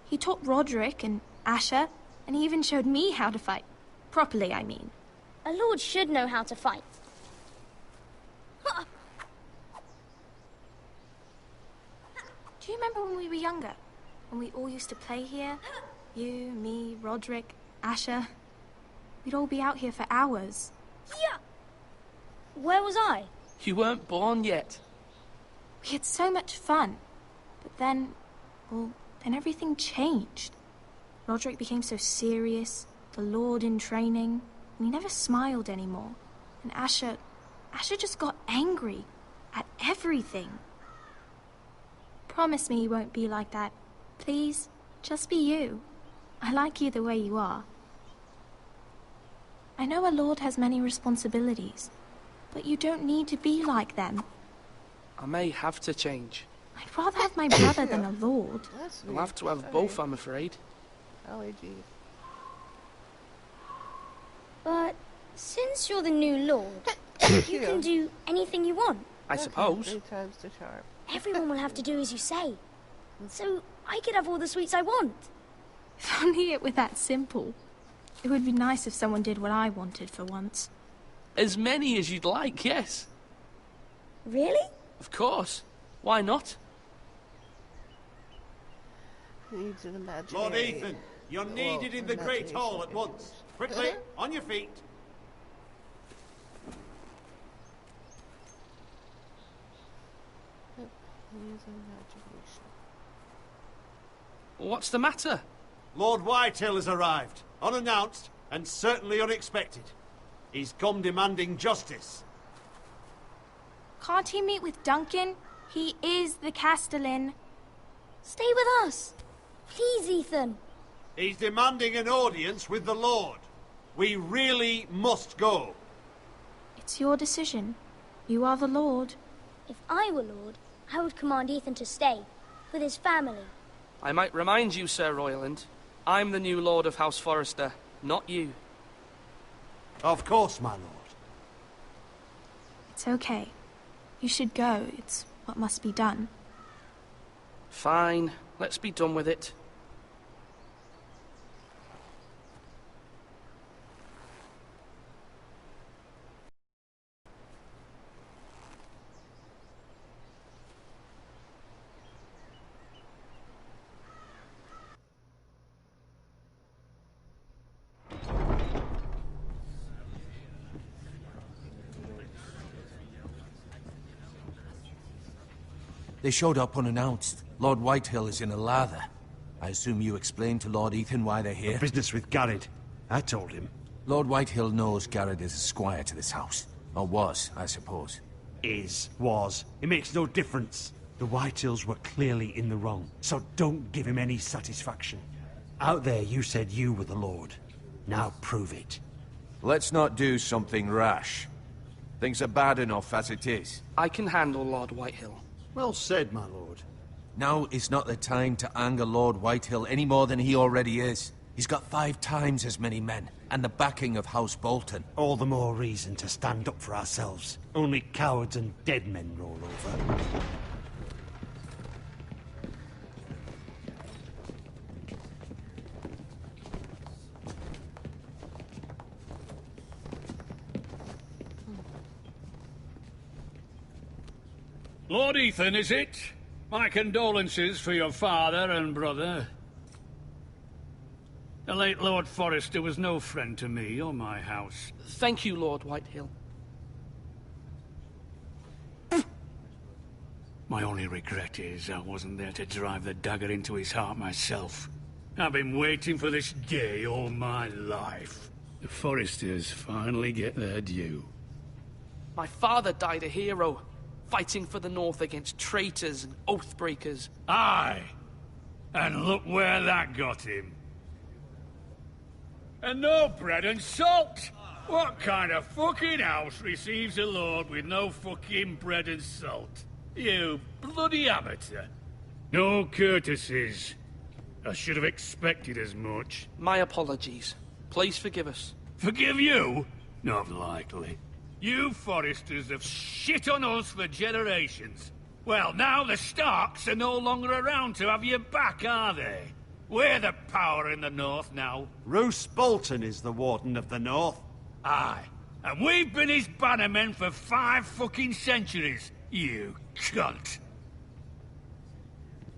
He taught Roderick and Asher, and he even showed me how to fight. Properly, I mean.
A lord should know how to fight.
Do you remember when we were younger? When we all used to play here? You, me, Roderick, Asher. We'd all be out here for hours.
Yeah. Where was I?
You weren't born yet.
We had so much fun. But then, well, then everything changed. Roderick became so serious, the Lord in training, and he never smiled anymore. And Asher just got angry at everything. Promise me you won't be like that. Please, just be you. I like you the way you are. I know a lord has many responsibilities, but you don't need to be like them.
I may have to change.
I'd rather have my brother than a lord.
I'll have to have both, I'm afraid.
Allergies.
But since you're the new lord, you can do anything you want.
I suppose.
3 times the charm.
Everyone will have to do as you say. So I could have all the sweets I want.
If only it were that simple. It would be nice if someone did what I wanted for once.
As many as you'd like, yes.
Really?
Of course. Why not?
Needs an imaginary.
Lord Ethan, you're needed in the Great Hall at once. Quickly, on your feet.
Use imagination.
What's the matter?
Lord Whitehill has arrived, unannounced and certainly unexpected. He's come demanding justice.
Can't he meet with Duncan? He is the Castellan.
Stay with us. Please, Ethan.
He's demanding an audience with the Lord. We really must go.
It's your decision. You are the Lord.
If I were Lord, I would command Ethan to stay, with his family.
I might remind you, Sir Royland, I'm the new Lord of House Forrester, not you.
Of course, my lord.
It's okay. You should go. It's what must be done.
Fine. Let's be done with it.
They showed up unannounced. Lord Whitehill is in a lather. I assume you explained to Lord Ethan why they're here?
Business with Garrett. I told him.
Lord Whitehill knows Garrett is a squire to this house. Or was, I suppose.
Was. It makes no difference. The Whitehills were clearly in the wrong, so don't give him any satisfaction. Out there you said you were the Lord. Now prove it.
Let's not do something rash. Things are bad enough as it is.
I can handle Lord Whitehill.
Well said, my lord.
Now is not the time to anger Lord Whitehill any more than he already is. He's got 5 times as many men, and the backing of House Bolton.
All the more reason to stand up for ourselves. Only cowards and dead men roll over.
Lord Ethan, is it? My condolences for your father and brother. The late Lord Forrester was no friend to me or my house.
Thank you, Lord Whitehill.
My only regret is I wasn't there to drive the dagger into his heart myself. I've been waiting for this day all my life. The Forresters finally get their due.
My father died a hero, fighting for the North against traitors and oathbreakers.
Aye! And look where that got him. And no bread and salt! What kind of fucking house receives a lord with no fucking bread and salt? You bloody amateur. No courtesies. I should have expected as much.
My apologies. Please forgive us.
Forgive you? Not likely. You Forresters have shit on us for generations. Well, now the Starks are no longer around to have you back, are they? We're the power in the North now.
Roose Bolton is the Warden of the North.
Aye. And we've been his bannermen for 5 fucking centuries. You cunt.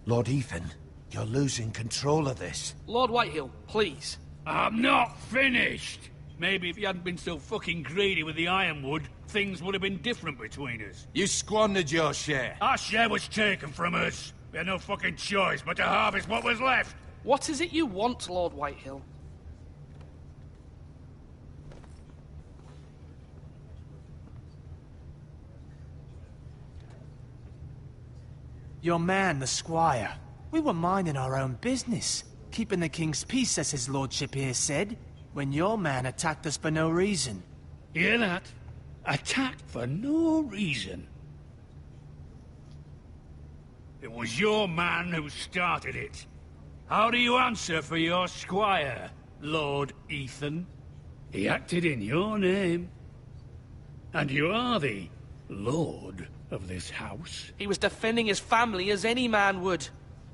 Lord Ethan, you're losing control of this.
Lord Whitehill, please.
I'm not finished. Maybe if you hadn't been so fucking greedy with the ironwood, things would have been different between us.
You squandered your share.
Our share was taken from us. We had no fucking choice but to harvest what was left.
What is it you want, Lord Whitehill?
Your man, the squire. We were minding our own business, keeping the king's peace, as his lordship here said, when your man attacked us for no reason.
Hear that? Attacked for no reason. It was your man who started it. How do you answer for your squire, Lord Ethan? He acted in your name. And you are the lord of this house.
He was defending his family as any man would.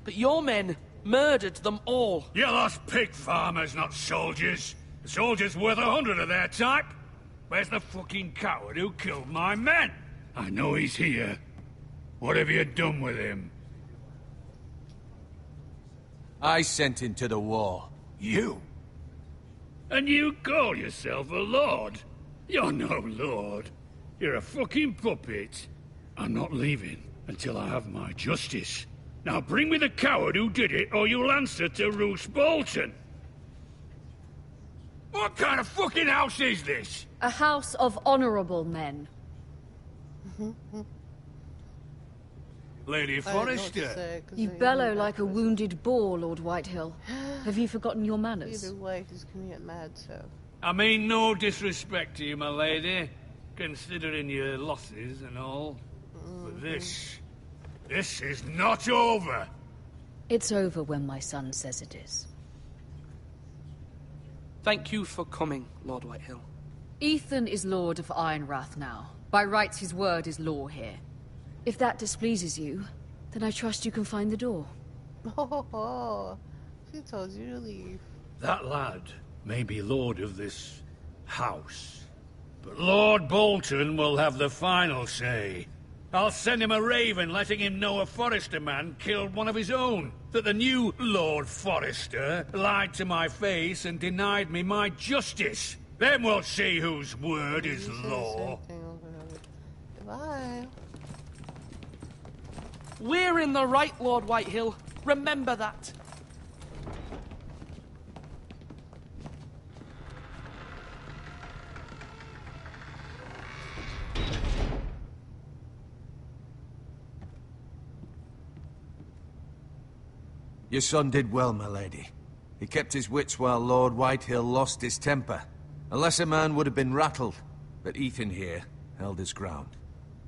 But your men murdered them all.
You lost pig farmers, not soldiers. The soldiers worth 100 of their type. Where's the fucking coward who killed my men? I know he's here. What have you done with him?
I sent him to the war.
You? And you call yourself a lord? You're no lord. You're a fucking puppet. I'm not leaving until I have my justice. Now bring me the coward who did it, or you'll answer to Roose Bolton. What kind of fucking house is this?
A house of honorable men.
Lady Forrester.
You bellow like a wounded boar, Lord Whitehill. Have you forgotten your manners?
Either way, he's gonna get mad, so...
I mean no disrespect to you, my lady, considering your losses and all. But this is not over.
It's over when my son says it is.
Thank you for coming, Lord Whitehill.
Ethan is Lord of Ironrath now. By rights, his word is law here. If that displeases you, then I trust you can find the door.
Oh, she told you to leave.
That lad may be lord of this house, but Lord Bolton will have the final say. I'll send him a raven letting him know a Forrester man killed one of his own. That the new Lord Forrester lied to my face and denied me my justice. Then we'll see whose word is law.
Goodbye.
We're in the right, Lord Whitehill. Remember that.
Your son did well, my lady. He kept his wits while Lord Whitehill lost his temper. A lesser man would have been rattled, but Ethan here held his ground.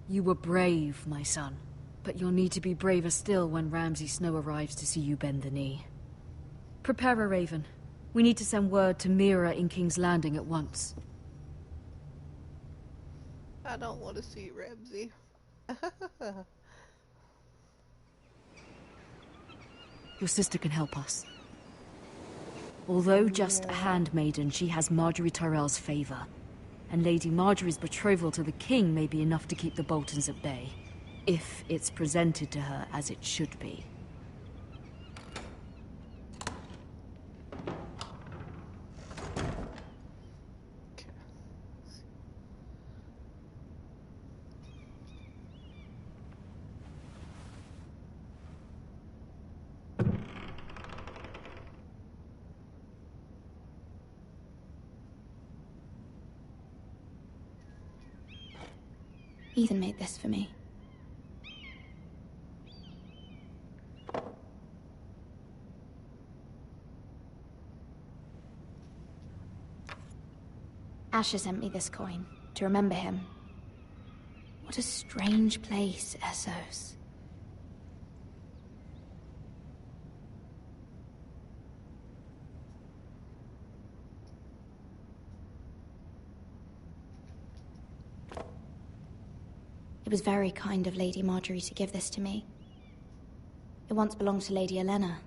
You were brave, my son. But you'll need to be braver still when Ramsay Snow arrives to see you bend the knee. Prepare a raven. We need to send word to Mira in King's Landing at once.
I don't want to see Ramsay.
Your sister can help us. Although just a handmaiden, she has Marjorie Tyrell's favor. And Lady Marjorie's betrothal to the king may be enough to keep the Boltons at bay. If it's presented to her as it should be.
Ethan made this for me. Asher sent me this coin to remember him. What a strange place, Essos. It was very kind of Lady Marjorie to give this to me. It once belonged to Lady Elena.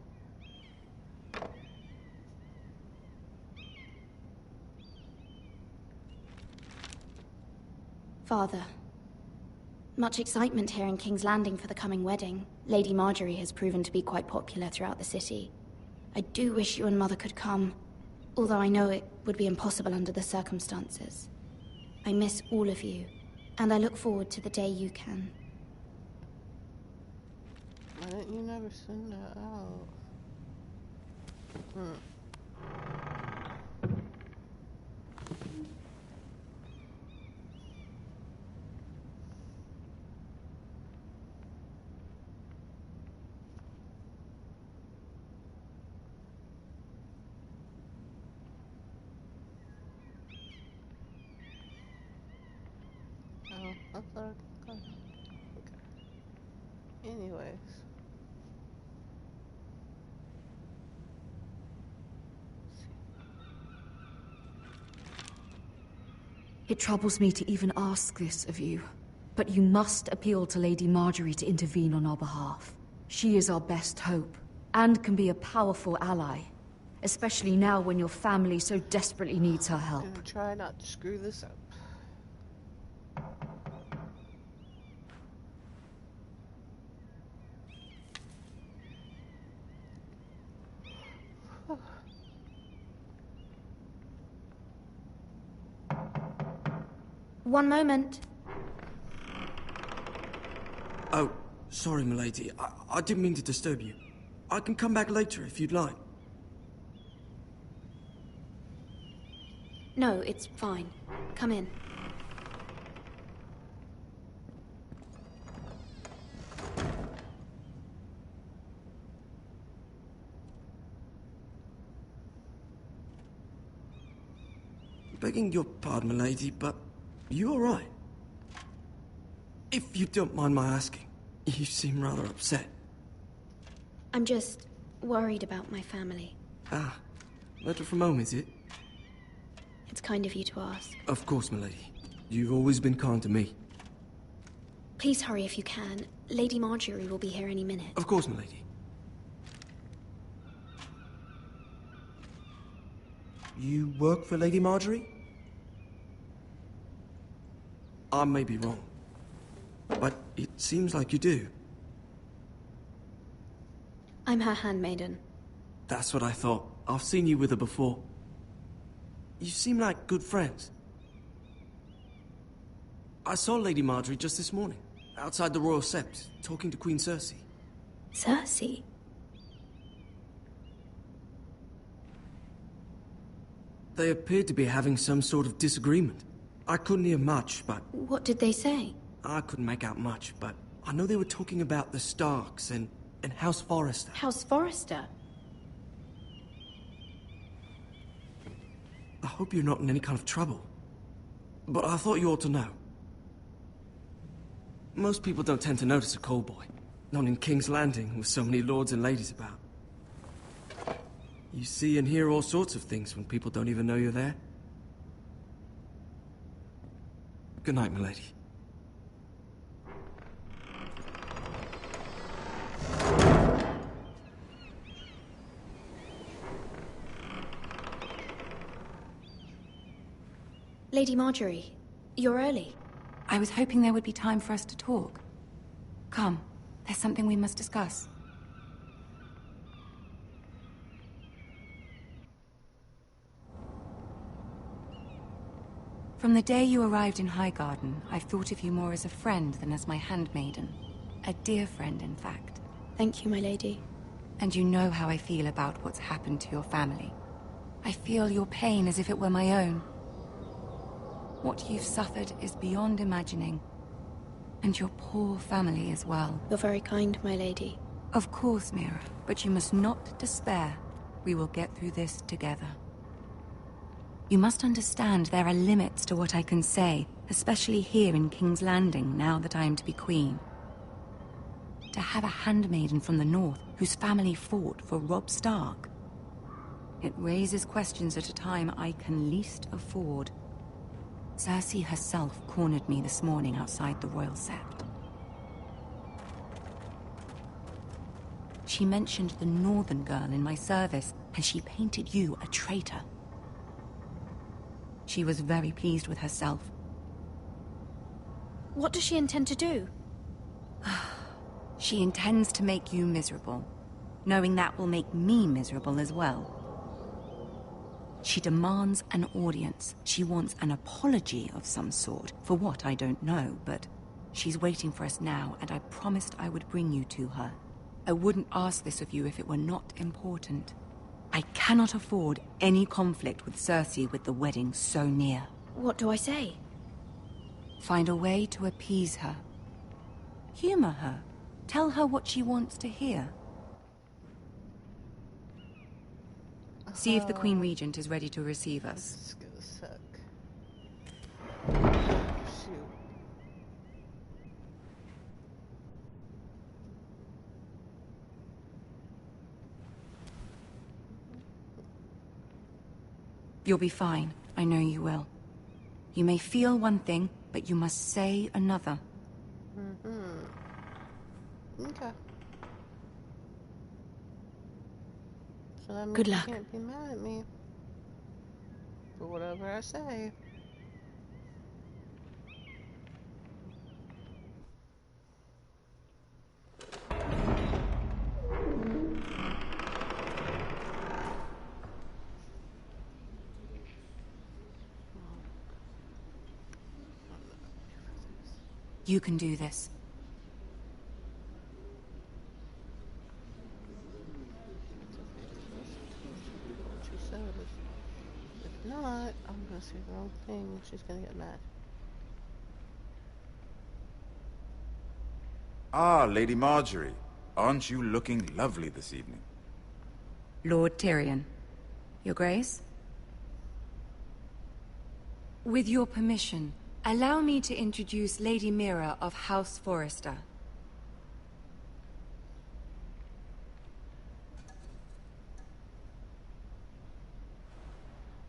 Father, much excitement here in King's Landing for the coming wedding. Lady Marjorie has proven to be quite popular throughout the city. I do wish you and Mother could come, although I know it would be impossible under the circumstances. I miss all of you, and I look forward to the day you can.
Why didn't you never send that out? I thought I got it. Okay. Anyways.
It troubles me to even ask this of you, but you must appeal to Lady Marjorie to intervene on our behalf. She is our best hope, and can be a powerful ally, especially now when your family so desperately needs her help.
And try not to screw this up.
One moment.
Oh, sorry, milady. I didn't mean to disturb you. I can come back later if you'd like.
No, it's fine. Come in.
Begging your pardon, milady, but you all right? If you don't mind my asking, you seem rather upset.
I'm just worried about my family.
Ah, letter from home, is it?
It's kind of you to ask.
Of course, milady. You've always been kind to me.
Please hurry if you can. Lady Marjorie will be here any minute.
Of course, milady. You work for Lady Marjorie? I may be wrong, but it seems like you do.
I'm her handmaiden.
That's what I thought. I've seen you with her before. You seem like good friends. I saw Lady Marjorie just this morning, outside the Royal Sept, talking to Queen Cersei.
Cersei?
They appeared to be having some sort of disagreement. I couldn't hear much, but...
What did they say?
I couldn't make out much, but I know they were talking about the Starks and in House Forrester.
House Forrester?
I hope you're not in any kind of trouble. But I thought you ought to know. Most people don't tend to notice a callboy. Not in King's Landing, with so many lords and ladies about. You see and hear all sorts of things when people don't even know you're there. Good night, milady.
Lady Marjorie, you're early.
I was hoping there would be time for us to talk. Come, there's something we must discuss. From the day you arrived in Highgarden, I've thought of you more as a friend than as my handmaiden. A dear friend, in fact.
Thank you, my lady.
And you know how I feel about what's happened to your family. I feel your pain as if it were my own. What you've suffered is beyond imagining. And your poor family as well.
You're very kind, my lady.
Of course, Mira, but you must not despair. We will get through this together. You must understand there are limits to what I can say, especially here in King's Landing, now that I am to be queen. To have a handmaiden from the north whose family fought for Robb Stark. It raises questions at a time I can least afford. Cersei herself cornered me this morning outside the Royal Sept. She mentioned the northern girl in my service, and she painted you a traitor. She was very pleased with herself.
What does she intend to do?
She intends to make you miserable, knowing that will make me miserable as well. She demands an audience. She wants an apology of some sort, for what I don't know, but she's waiting for us now, and I promised I would bring you to her. I wouldn't ask this of you if it were not important. I cannot afford any conflict with Cersei with the wedding so near.
What do I say?
Find a way to appease her. Humor her. Tell her what she wants to hear. See if the Queen Regent is ready to receive us.
Just gonna suck. Shoot.
You'll be fine. I know you will. You may feel one thing, but you must say another.
Okay. So that means
Good
you
luck.
can't be mad at me for whatever I say.
You can do this.
She said, if not, I'm gonna say the wrong thing. She's gonna get mad.
Ah, Lady Marjorie. Aren't you looking lovely this evening?
Lord Tyrion. Your Grace? With your permission, allow me to introduce Lady Mira of House Forrester.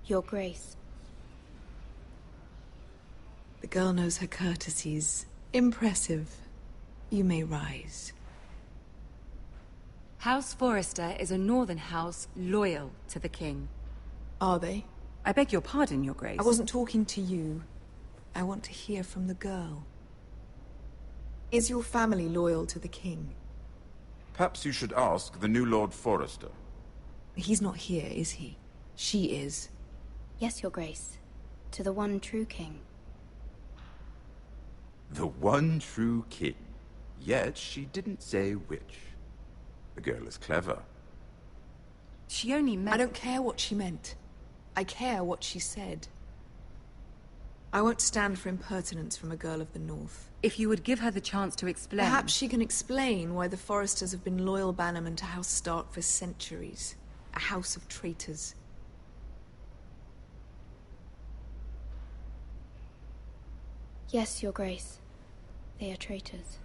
Your Grace.
The girl knows her courtesies. Impressive. You may rise.
House Forrester is a northern house loyal to the king.
Are they?
I beg your pardon, Your Grace.
I wasn't talking to you. I want to hear from the girl. Is your family loyal to the king?
Perhaps you should ask the new Lord Forrester.
He's not here, is he? She is.
Yes, Your Grace. To the one true king.
The one true king. Yet she didn't say which. The girl is clever.
She only meant...
I don't care what she meant. I care what she said. I won't stand for impertinence from a girl of the North.
If you would give her the chance to explain...
Perhaps she can explain why the Foresters have been loyal bannermen to House Stark for centuries. A house of traitors.
Yes, Your Grace. They are traitors.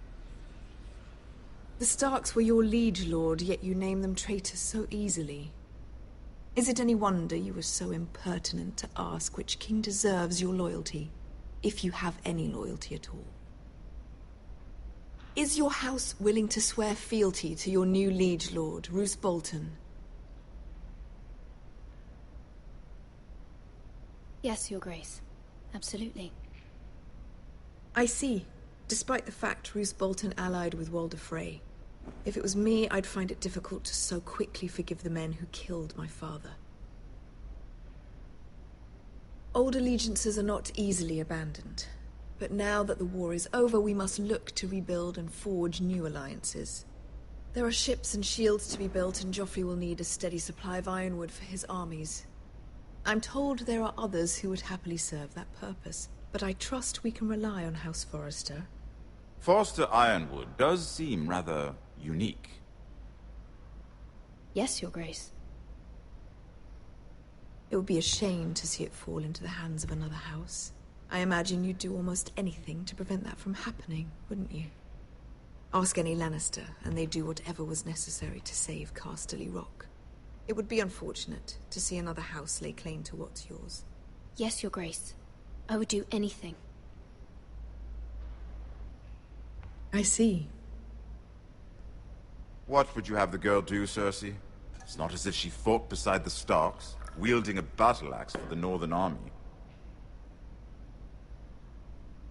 The Starks were your liege lord, yet you name them traitors so easily. Is it any wonder you were so impertinent to ask which king deserves your loyalty, if you have any loyalty at all? Is your house willing to swear fealty to your new liege lord, Roose Bolton?
Yes, Your Grace. Absolutely.
I see. Despite the fact Roose Bolton allied with Walder Frey. If it was me, I'd find it difficult to so quickly forgive the men who killed my father. Old allegiances are not easily abandoned. But now that the war is over, we must look to rebuild and forge new alliances. There are ships and shields to be built, and Joffrey will need a steady supply of ironwood for his armies. I'm told there are others who would happily serve that purpose, but I trust we can rely on House Forrester.
Forster Ironwood does seem rather unique.
Yes, Your Grace.
It would be a shame to see it fall into the hands of another house. I imagine you'd do almost anything to prevent that from happening, wouldn't you? Ask any Lannister, and they'd do whatever was necessary to save Casterly Rock. It would be unfortunate to see another house lay claim to what's yours.
Yes, Your Grace. I would do anything.
I see.
What would you have the girl do, Cersei? It's not as if she fought beside the Starks, wielding a battle axe for the Northern Army.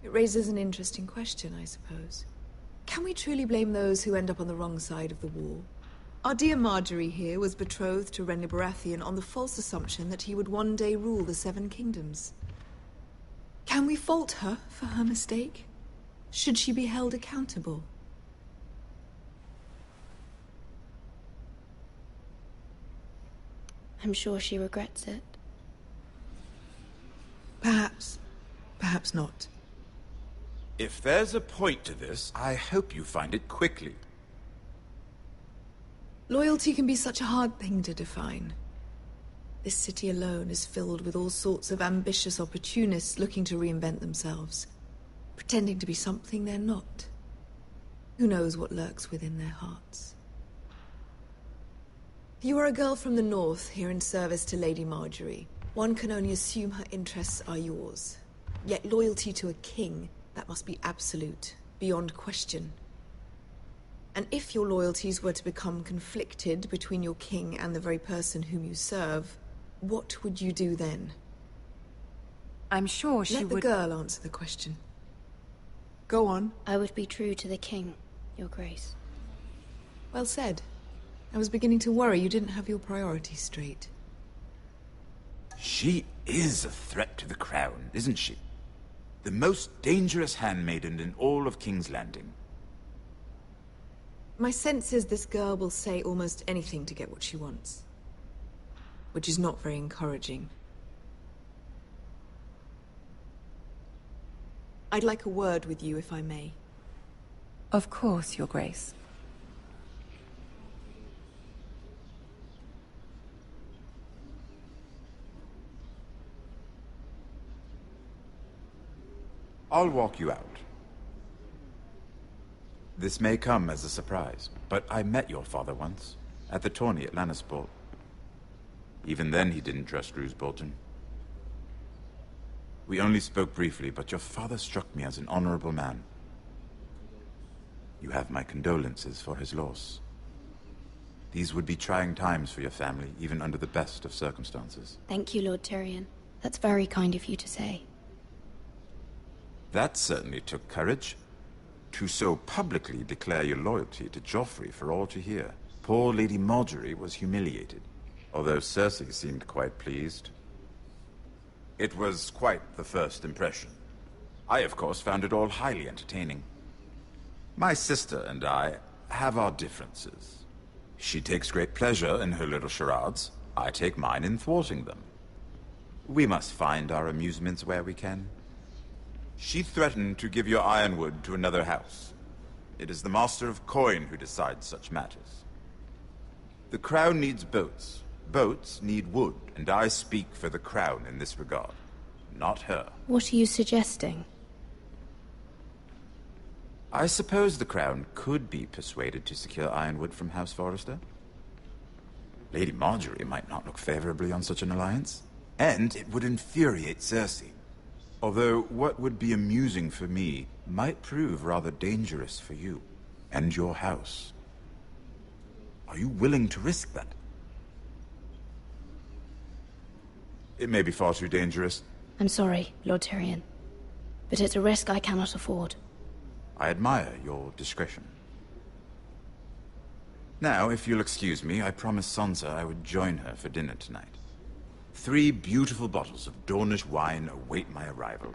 It raises an interesting question, I suppose. Can we truly blame those who end up on the wrong side of the war? Our dear Marjorie here was betrothed to Renly Baratheon on the false assumption that he would one day rule the Seven Kingdoms. Can we fault her for her mistake? Should she be held accountable?
I'm sure she regrets it.
Perhaps. Perhaps not.
If there's a point to this, I hope you find it quickly.
Loyalty can be such a hard thing to define. This city alone is filled with all sorts of ambitious opportunists looking to reinvent themselves, pretending to be something they're not. Who knows what lurks within their hearts? You are a girl from the north, here in service to Lady Marjorie. One can only assume her interests are yours. Yet loyalty to a king, that must be absolute, beyond question. And if your loyalties were to become conflicted between your king and the very person whom you serve, what would you do then?
I'm sure she would...
Let the girl answer the question. Go on.
I would be true to the king, Your Grace.
Well said. I was beginning to worry you didn't have your priorities straight.
She is a threat to the crown, isn't she? The most dangerous handmaiden in all of King's Landing.
My sense is this girl will say almost anything to get what she wants. Which is not very encouraging. I'd like a word with you, if I may.
Of course, Your Grace.
I'll walk you out. This may come as a surprise, but I met your father once, at the tourney at Lannisport. Even then he didn't trust Roose Bolton. We only spoke briefly, but your father struck me as an honorable man. You have my condolences for his loss. These would be trying times for your family, even under the best of circumstances.
Thank you, Lord Tyrion. That's very kind of you to say.
That certainly took courage. To so publicly declare your loyalty to Joffrey for all to hear. Poor Lady Marjorie was humiliated, although Cersei seemed quite pleased. It was quite the first impression. I, of course, found it all highly entertaining. My sister and I have our differences. She takes great pleasure in her little charades. I take mine in thwarting them. We must find our amusements where we can. She threatened to give your ironwood to another house. It is the Master of Coin who decides such matters. The Crown needs boats. Boats need wood, and I speak for the Crown in this regard. Not her.
What are you suggesting?
I suppose the Crown could be persuaded to secure ironwood from House Forrester. Lady Marjorie might not look favorably on such an alliance, and it would infuriate Cersei. Although what would be amusing for me might prove rather dangerous for you and your house. Are you willing to risk that? It may be far too dangerous.
I'm sorry, Lord Tyrion, but it's a risk I cannot afford.
I admire your discretion. Now, if you'll excuse me, I promised Sansa I would join her for dinner tonight. 3 beautiful bottles of Dornish wine await my arrival.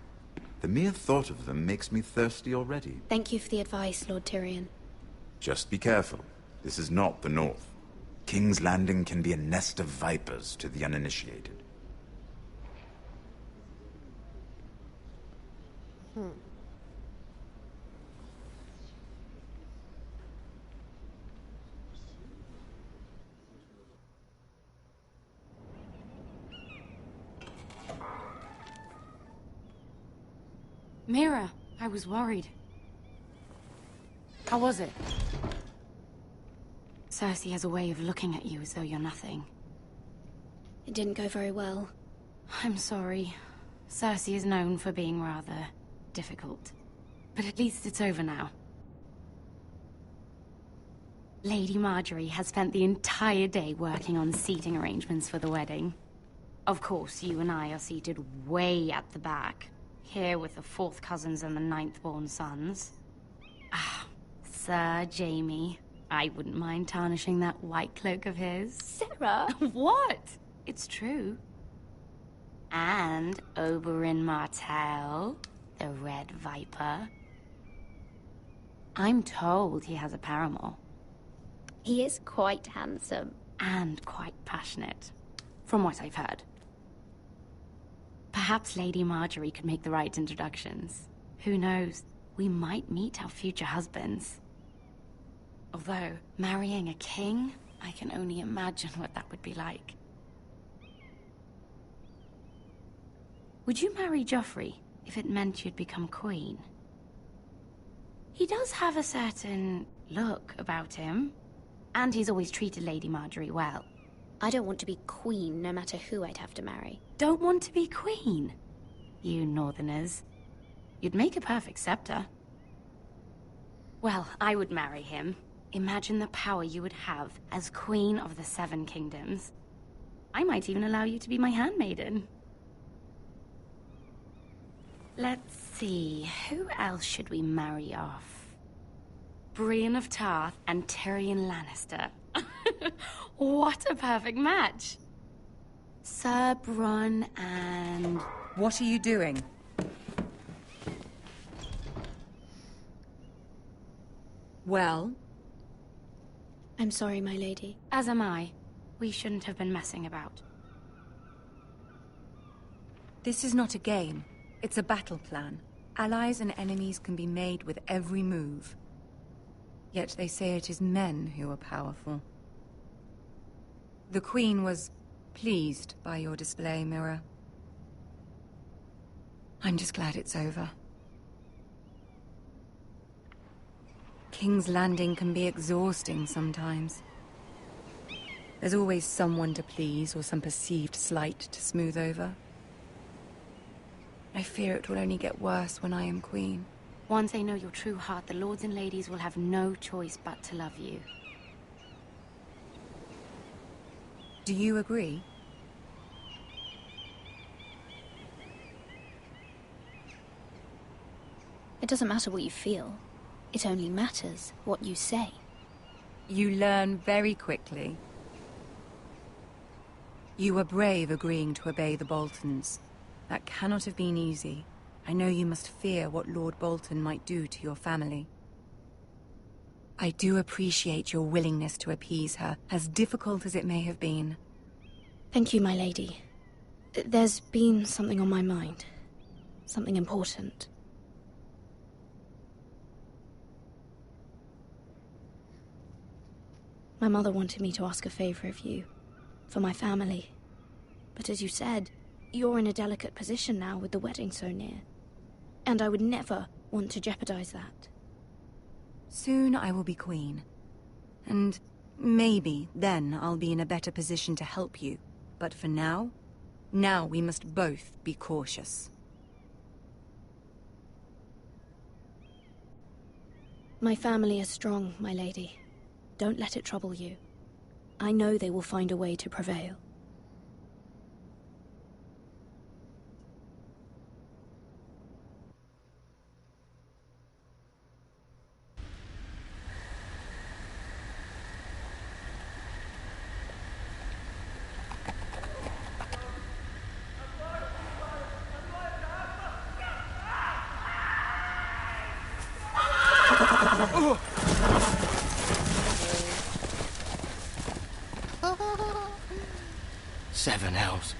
The mere thought of them makes me thirsty already.
Thank you for the advice, Lord Tyrion.
Just be careful. This is not the North. King's Landing can be a nest of vipers to the uninitiated.
Mira, I was worried. How was it? Cersei has a way of looking at you as though you're nothing.
It didn't go very well.
I'm sorry. Cersei is known for being rather difficult. But at least it's over now. Lady Marjorie has spent the entire day working on seating arrangements for the wedding. Of course, you and I are seated way at the back. Here with the 4th cousins and the 9th-born sons. Ah, Sir Jaime. I wouldn't mind tarnishing that white cloak of his.
Sarah!
What? It's true. And Oberyn Martell, the Red Viper. I'm told he has a paramour.
He is quite handsome.
And quite passionate, from what I've heard. Perhaps Lady Marjorie could make the right introductions. Who knows? We might meet our future husbands. Although, marrying a king, I can only imagine what that would be like. Would you marry Joffrey if it meant you'd become queen? He does have a certain look about him, and he's always treated Lady Marjorie well.
I don't want to be queen, no matter who I'd have to marry.
Don't want to be queen? You northerners. You'd make a perfect scepter. Well, I would marry him. Imagine the power you would have as Queen of the 7 Kingdoms. I might even allow you to be my handmaiden. Let's see, who else should we marry off? Brienne of Tarth and Tyrion Lannister. What a perfect match! Sir Bronn and... What are you doing?
Well?
I'm sorry, my lady.
As am I. We shouldn't have been messing about. This is not a game. It's a battle plan. Allies and enemies can be made with every move. Yet they say it is men who are powerful. The Queen was pleased by your display, Mira. I'm just glad it's over. King's Landing can be exhausting sometimes. There's always someone to please or some perceived slight to smooth over. I fear it will only get worse when I am queen. Once they know your true heart, the lords and ladies will have no choice but to love you. Do you agree?
It doesn't matter what you feel. It only matters what you say.
You learn very quickly. You were brave agreeing to obey the Boltons. That cannot have been easy. I know you must fear what Lord Bolton might do to your family. I do appreciate your willingness to appease her, as difficult as it may have been.
Thank you, my lady. There's been something on my mind. Something important.
My mother wanted me to ask a favor of you, for my family. But as you said, you're in a delicate position now with the wedding so near. And I would never want to jeopardize that.
Soon I will be queen. And maybe then I'll be in a better position to help you. But for now we must both be cautious.
My family is strong, my lady. Don't let it trouble you. I know they will find a way to prevail.
Seven hells.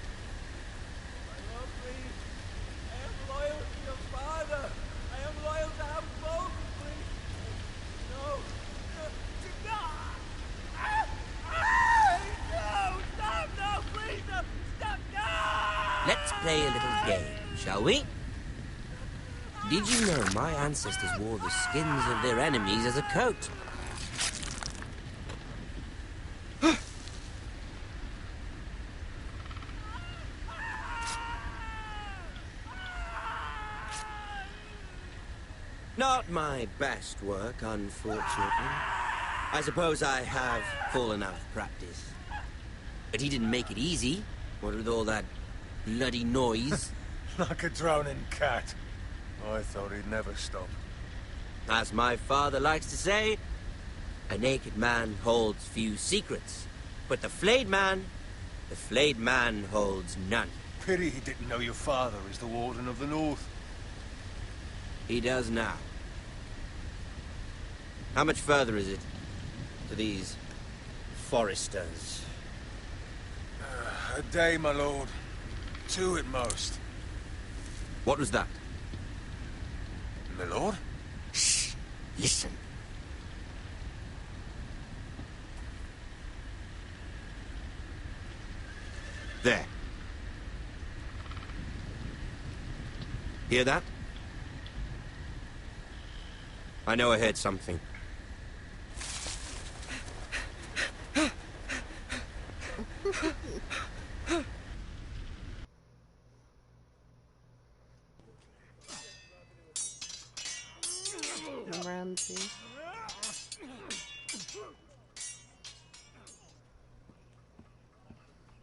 Let's play a little game, shall we? Did you know my ancestors wore the skins of their enemies as a coat? Not my best work, unfortunately. I suppose I have fallen out of practice. But he didn't make it easy, what with all that bloody noise.
Like a drowning cat. I thought he'd never stop.
As my father likes to say, a naked man holds few secrets. But the flayed man holds none.
Pity he didn't know your father is the Warden of the North.
He does now. How much further is it to these foresters?
A day, my lord. 2 at most.
What was that?
My lord?
Shh! Listen. There. Hear that? I know I heard something.
Ramsey.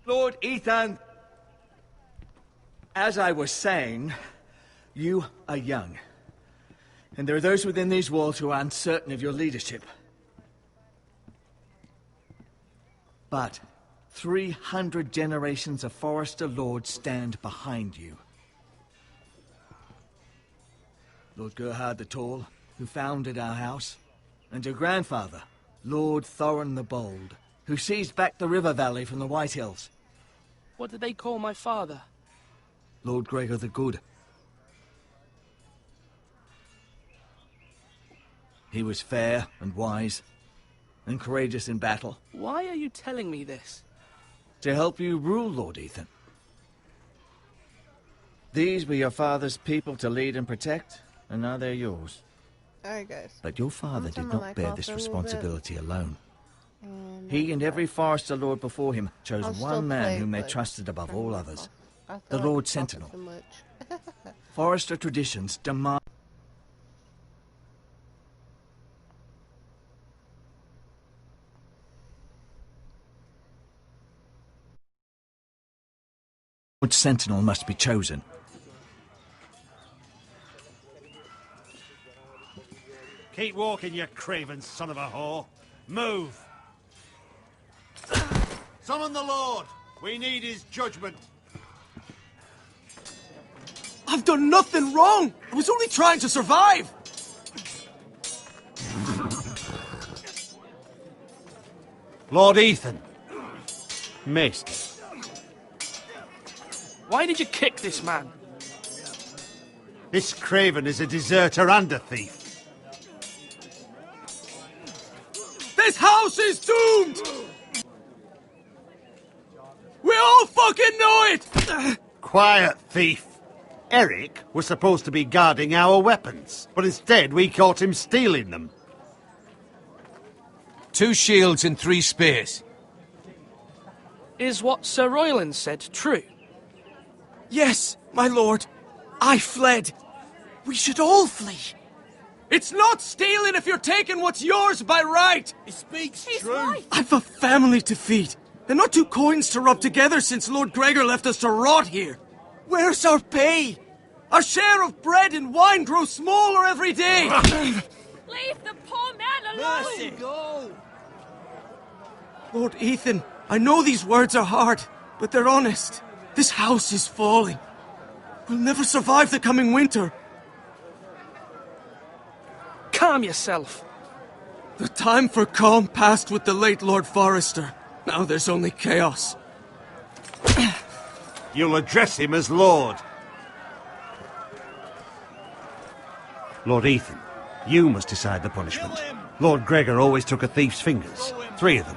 Lord Ethan, as I was saying, you are young. And there are those within these walls who are uncertain of your leadership. But 300 generations of Forester Lords stand behind you. Lord Gerhard the Tall, who founded our house, and your grandfather, Lord Thorin the Bold, who seized back the river valley from the White Hills.
What did they call my father?
Lord Gregor the Good. He was fair and wise, and courageous in battle.
Why are you telling me this?
To help you rule, Lord Ethan. These were your father's people to lead and protect, and now they're yours.
Alright, guys.
But your father
I'll turn
did
my
not
mic
bear
off
this
for a little bit.
responsibility alone.
And
He and every Forester Lord before him chose
I'll still
one man
play,
whom they
but
trusted above
turn
all
my mic
others.
off. I
The
feel like
Lord
I'm talking
Sentinel.
too much.
Forester traditions demand... Lord Sentinel must be chosen.
Keep walking, you craven son of a whore. Move!
Summon the Lord. We need his judgment.
I've done nothing wrong! I was only trying to survive!
Lord Ethan. Missed.
Why did you kick this man?
This craven is a deserter and a thief.
This
house is doomed! We all fucking know it!
Quiet, thief. Eric was supposed to be guarding our weapons, but instead we caught him stealing them.
2 shields and 3 spears.
Is what Sir Royland said true?
Yes, my lord. I fled. We should all flee. It's not stealing if you're taking what's yours by right.
He speaks
true. Right. I've a family to feed, and not 2 coins to rub together since Lord Gregor left us to rot here. Where's our pay? Our share of bread and wine grows smaller every day.
Leave the poor man alone!
Mercy, go!
Lord Ethan, I know these words are hard, but they're honest. This house is falling. We'll never survive the coming winter.
Calm yourself.
The time for calm passed with the late Lord Forrester. Now there's only chaos.
You'll address him as Lord. Lord Ethan, you must decide the punishment. Lord Gregor always took a thief's fingers. 3 of them.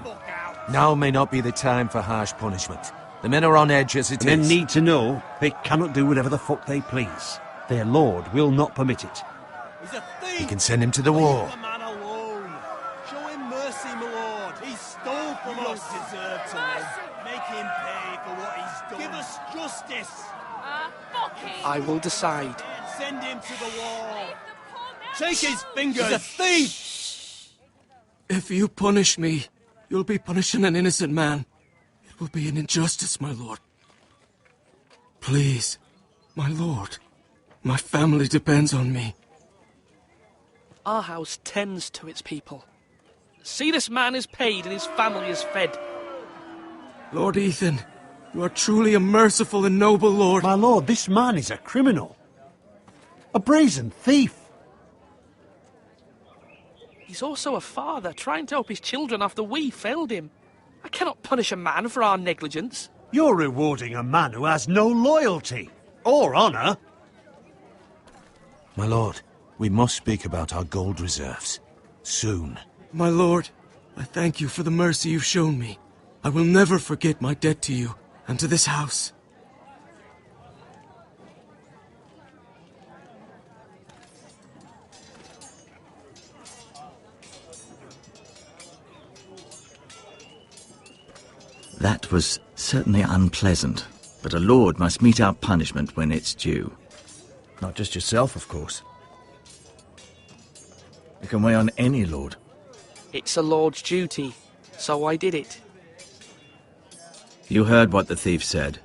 Now may not be the time for harsh punishment. The men are on edge as it is.
Men need to know they cannot do whatever the fuck they please. Their lord will not permit it.
He's a thief!
You can send him to the war.
Leave the man alone. Show him mercy, my lord. He stole from us. Deserve to live. Make him pay for what he's done. Give us justice.
I will decide.
Send him to the wall. Take his fingers. He's a thief!
If you punish me, you'll be punishing an innocent man. It will be an injustice, my lord. Please, my lord. My family depends on me.
Our house tends to its people. See, this man is paid and his family is fed.
Lord Ethan, you are truly a merciful and noble lord.
My lord, this man is a criminal. A brazen thief.
He's also a father, trying to help his children after we failed him. I cannot punish a man for our negligence.
You're rewarding a man who has no loyalty or honour.
My lord, we must speak about our gold reserves. Soon.
My lord, I thank you for the mercy you've shown me. I will never forget my debt to you and to this house.
That was certainly unpleasant, but a lord must mete out punishment when it's due.
Not just yourself, of course.
It can weigh on any lord.
It's a lord's duty, so I did it.
You heard what the thief said.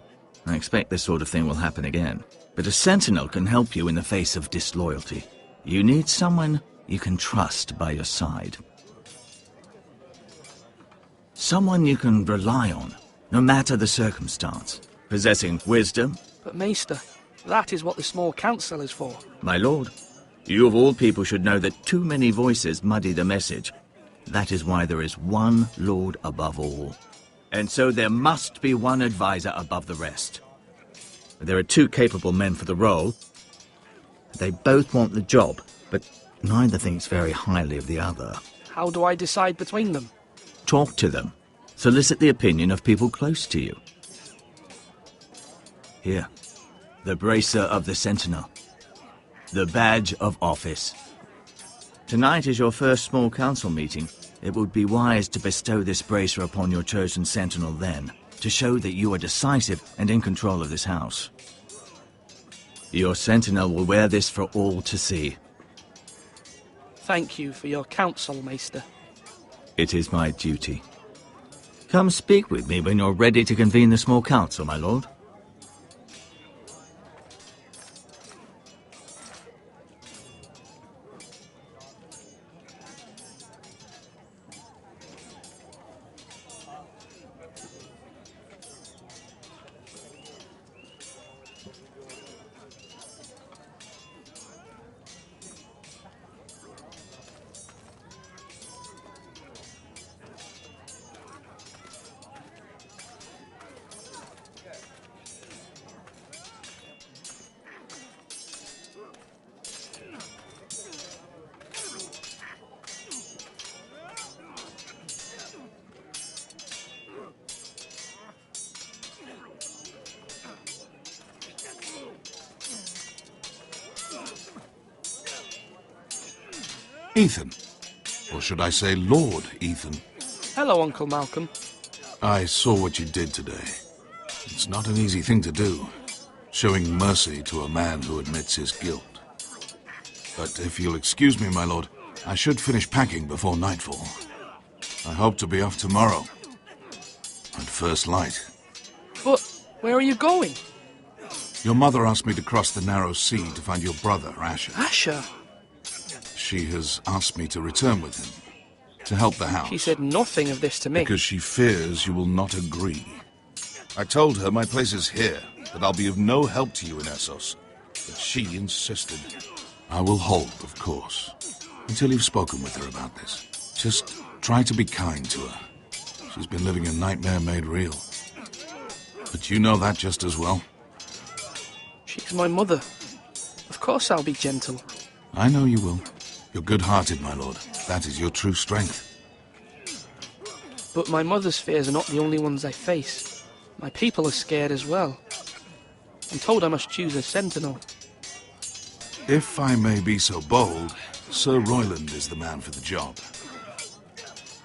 I expect this sort of thing will happen again. But a sentinel can help you in the face of disloyalty. You need someone you can trust by your side. Someone you can rely on, no matter the circumstance. Possessing wisdom.
But Maester, that is what the small council is for.
My lord, you of all people should know that too many voices muddy the message. That is why there is one lord above all. And so there must be one advisor above the rest. There are 2 capable men for the role. They both want the job, but neither thinks very highly of the other.
How do I decide between them?
Talk to them. Solicit the opinion of people close to you. Here, the bracer of the sentinel. The badge of office. Tonight is your first small council meeting. It would be wise to bestow this bracer upon your chosen sentinel then, to show that you are decisive and in control of this house. Your sentinel will wear this for all to see.
Thank you for your counsel, Maester.
It is my duty. Come speak with me when you're ready to convene the small council, my lord.
Ethan. Or should I say Lord Ethan?
Hello, Uncle Malcolm.
I saw what you did today. It's not an easy thing to do, showing mercy to a man who admits his guilt. But if you'll excuse me, my lord, I should finish packing before nightfall. I hope to be off tomorrow. At first light.
But where are you going?
Your mother asked me to cross the narrow sea to find your brother, Asher.
Asher?
She has asked me to return with him, to help the house.
She said nothing of this to me.
Because she fears you will not agree. I told her my place is here, that I'll be of no help to you in Essos. But she insisted. I will hold, of course, until you've spoken with her about this. Just try to be kind to her. She's been living a nightmare made real. But you know that just as well.
She's my mother. Of course I'll be gentle.
I know you will. You're good-hearted, my lord. That is your true strength.
But my mother's fears are not the only ones I face. My people are scared as well. I'm told I must choose a sentinel.
If I may be so bold, Sir Royland is the man for the job.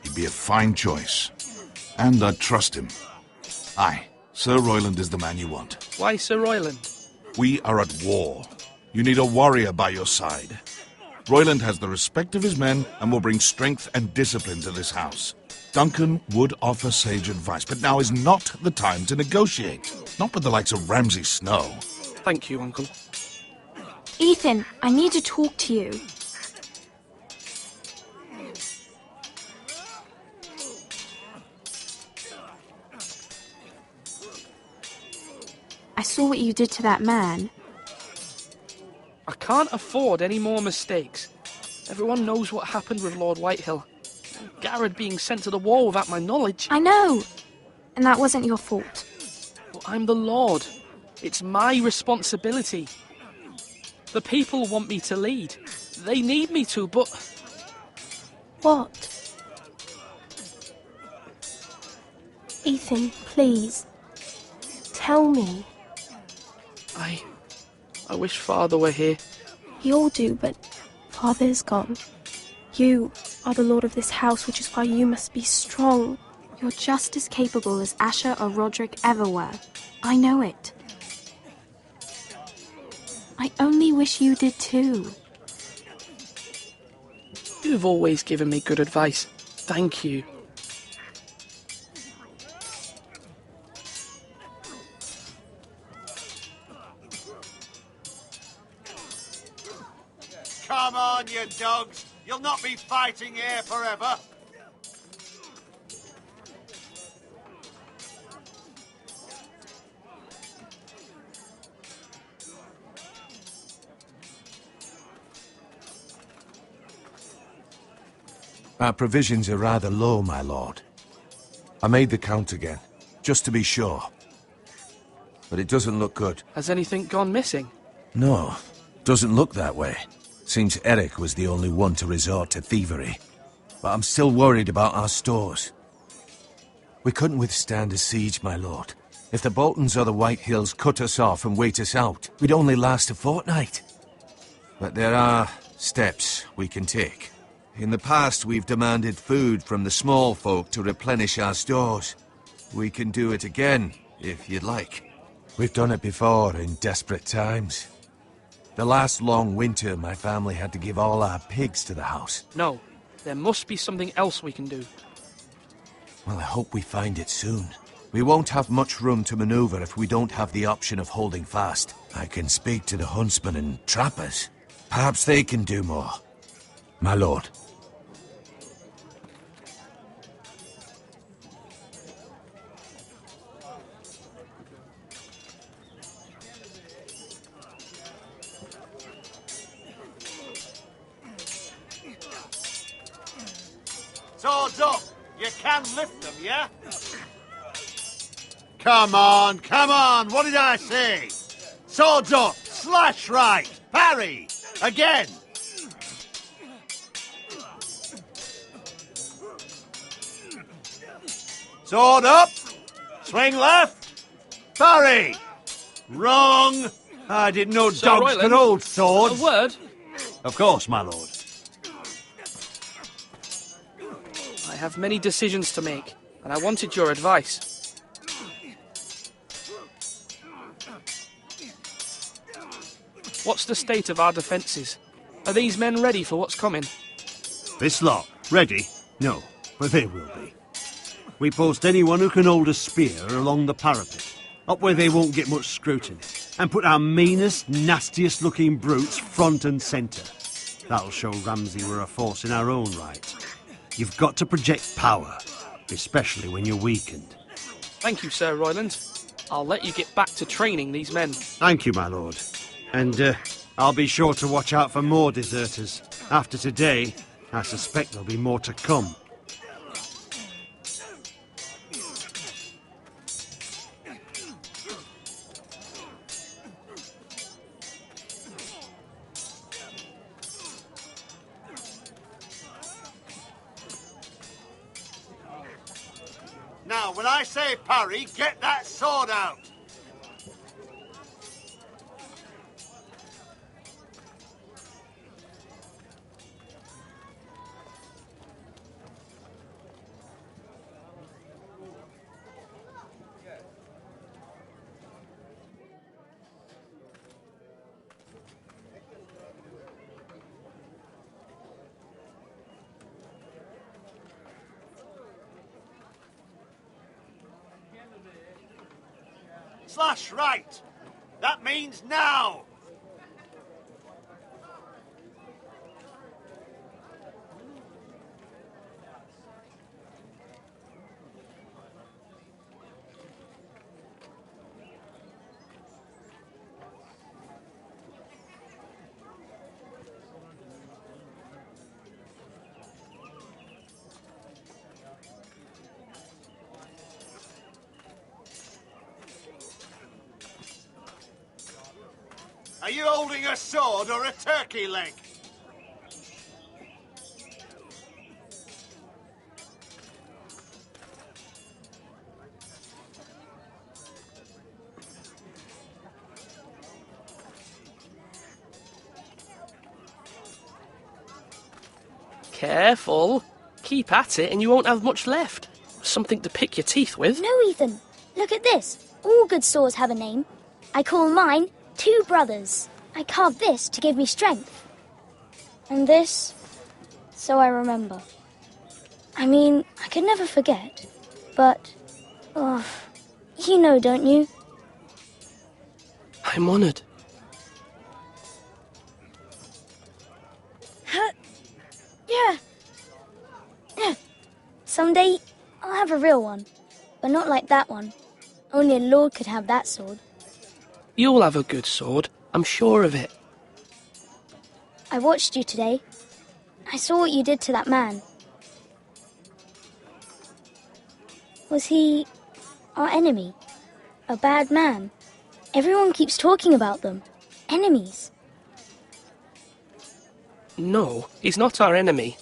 He'd be a fine choice. And I'd trust him. Aye, Sir Royland is the man you want.
Why Sir Royland?
We are at war. You need a warrior by your side. Royland has the respect of his men and will bring strength and discipline to this house. Duncan would offer sage advice, but now is not the time to negotiate. Not with the likes of Ramsay Snow.
Thank you, Uncle.
Ethan, I need to talk to you. I saw what you did to that man.
I can't afford any more mistakes. Everyone knows what happened with Lord Whitehill. Garrett being sent to the war without my knowledge.
I know. And that wasn't your fault.
But I'm the Lord. It's my responsibility. The people want me to lead. They need me to, but...
What? Ethan, please. Tell me.
I wish Father were here.
You all do, but Father is gone. You are the lord of this house, which is why you must be strong.
You're just as capable as Asher or Roderick ever were. I know it. I only wish you did too.
You've always given me good advice. Thank you.
Come on, you dogs. You'll not be fighting here forever.
Our provisions are rather low, my lord. I made the count again, just to be sure. But it doesn't look good.
Has anything gone missing?
No, doesn't look that way. Seems Eric was the only one to resort to thievery. But I'm still worried about our stores. We couldn't withstand a siege, my lord. If the Boltons or the Whitehills cut us off and wait us out, we'd only last a fortnight. But there are steps we can take. In the past, we've demanded food from the small folk to replenish our stores. We can do it again, if you'd like. We've done it before in desperate times. The last long winter, my family had to give all our pigs to the house.
No, there must be something else we can do.
Well, I hope we find it soon. We won't have much room to maneuver if we don't have the option of holding fast. I can speak to the huntsmen and trappers. Perhaps they can do more. My lord.
Swords up! You can lift them, yeah? Come on, come on! What did I say? Swords up! Slash right! Parry! Again! Sword up! Swing left! Parry! Wrong! I didn't know
Sir
dogs
Royland,
could hold swords.
A word?
Of course, my lord.
have many decisions to make, and I wanted your advice. What's the state of our defences? Are these men ready for what's coming?
This lot, ready? No, but they will be. We post anyone who can hold a spear along the parapet, up where they won't get much scrutiny, and put our meanest, nastiest looking brutes front and centre. That'll show Ramsay we're a force in our own right. You've got to project power, especially when you're weakened.
Thank you, Sir Royland. I'll let you get back to training these men.
Thank you, my lord. And I'll be sure to watch out for more deserters. After today, I suspect there'll be more to come.
Now, when I say parry, get that sword out! Slash right! That means now! Are you holding a sword or a turkey leg?
Careful. Keep at it and you won't have much left. Something to pick your teeth with.
No, Ethan. Look at this. All good swords have a name. I call mine Two Brothers. I carved this to give me strength. And this, so I remember. I mean, I could never forget. But, oh, you know, don't you?
I'm honoured.
Yeah. Someday, I'll have a real one. But not like that one. Only a lord could have that sword.
You'll have a good sword. I'm sure of it.
I watched you today. I saw what you did to that man. Was he our enemy? A bad man? Everyone keeps talking about them. Enemies.
No, he's not our enemy.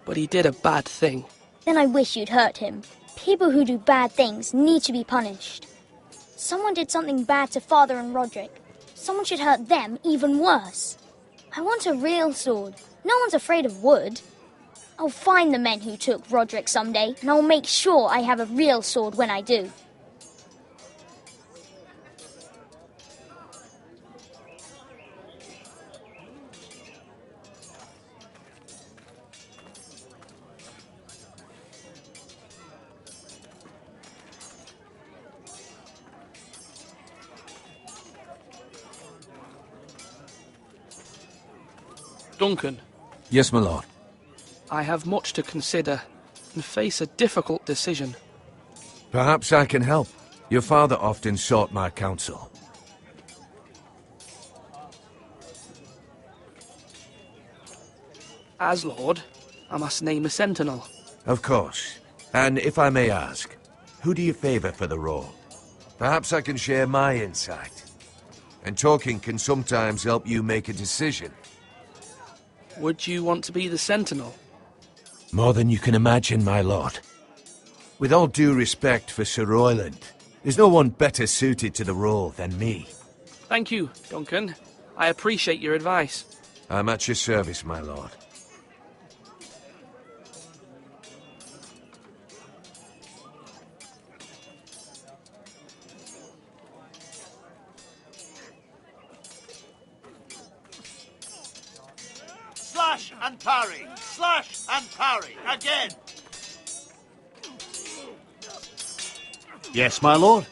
But he did a bad thing.
Then I wish you'd hurt him. People who do bad things need to be punished. Someone did something bad to Father and Roderick. Someone should hurt them even worse. I want a real sword. No one's afraid of wood. I'll find the men who took Roderick someday, and I'll make sure I have a real sword when I do.
Duncan.
Yes, my lord.
I have much to consider and face a difficult decision.
Perhaps I can help. Your father often sought my counsel.
As Lord, I must name a sentinel.
Of course. And if I may ask, who do you favour for the role? Perhaps I can share my insight. And talking can sometimes help you make a decision.
Would you want to be the sentinel?
More than you can imagine, my lord. With all due respect for Sir Royland, there's no one better suited to the role than me.
Thank you, Duncan. I appreciate your advice.
I'm at your service, my lord.
Slash and parry. Slash and parry. Again.
Yes, my lord?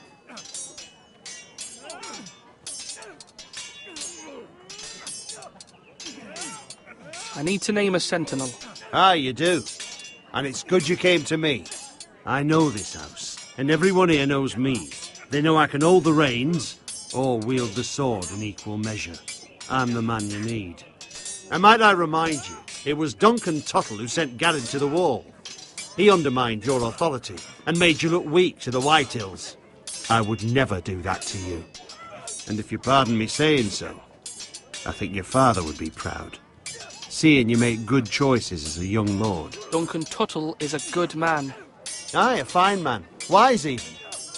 I need to name a sentinel.
Ah, you do. And it's good you came to me. I know this house, and everyone here knows me. They know I can hold the reins, or wield the sword in equal measure. I'm the man you need. And might I remind you, it was Duncan Tuttle who sent Garrett to the wall. He undermined your authority, and made you look weak to the Whitehills. I would never do that to you. And if you pardon me saying so, I think your father would be proud. Seeing you make good choices as a young lord.
Duncan Tuttle is a good man.
Aye, a fine man. Wise even.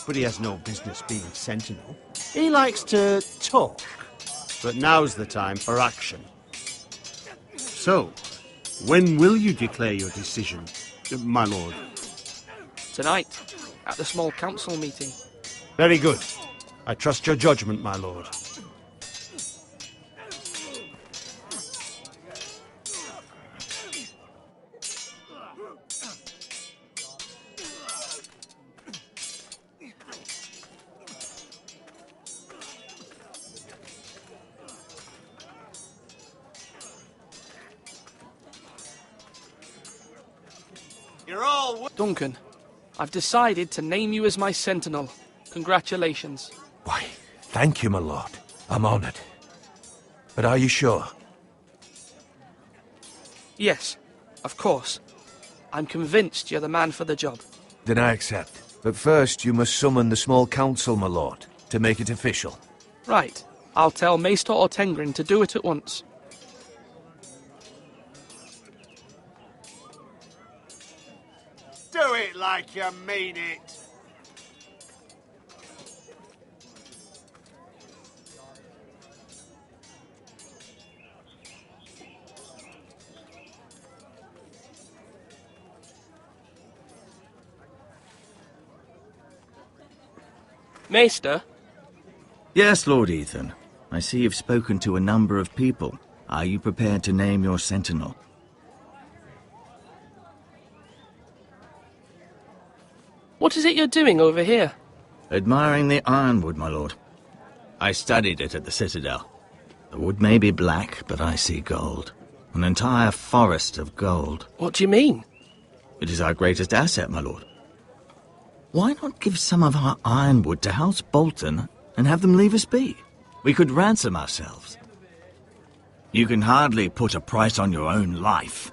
But he has no business being sentinel. He likes to talk. But now's the time for action. So, when will you declare your decision, my lord?
Tonight, at the small council meeting.
Very good. I trust your judgment, my lord.
You're all...
Duncan, I've decided to name you as my sentinel. Congratulations.
Why, thank you, my lord. I'm honored. But are you sure?
Yes, of course. I'm convinced you're the man for the job.
Then I accept. But first you must summon the small council, my lord, to make it official.
Right. I'll tell Maester Ortengrin to do it at once.
Do it like you mean it.
Maester?
Yes, Lord Ethan. I see you've spoken to a number of people. Are you prepared to name your sentinel?
What is it you're doing over here?
Admiring the ironwood, my lord. I studied it at the Citadel. The wood may be black, but I see gold. An entire forest of gold.
What do you mean?
It is our greatest asset, my lord. Why not give some of our ironwood to House Bolton and have them leave us be? We could ransom ourselves. You can hardly put a price on your own life,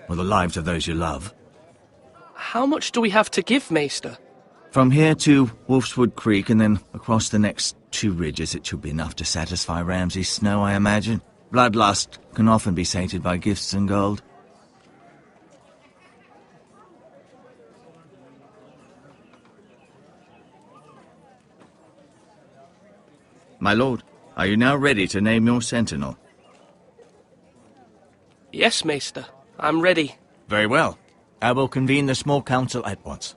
or the lives of those you love.
How much do we have to give, Maester?
From here to Wolfswood Creek and then across the next 2 ridges, it should be enough to satisfy Ramsay Snow, I imagine. Bloodlust can often be sated by gifts and gold. My lord, are you now ready to name your sentinel?
Yes, Maester. I'm ready.
Very well. I will convene the small council at once.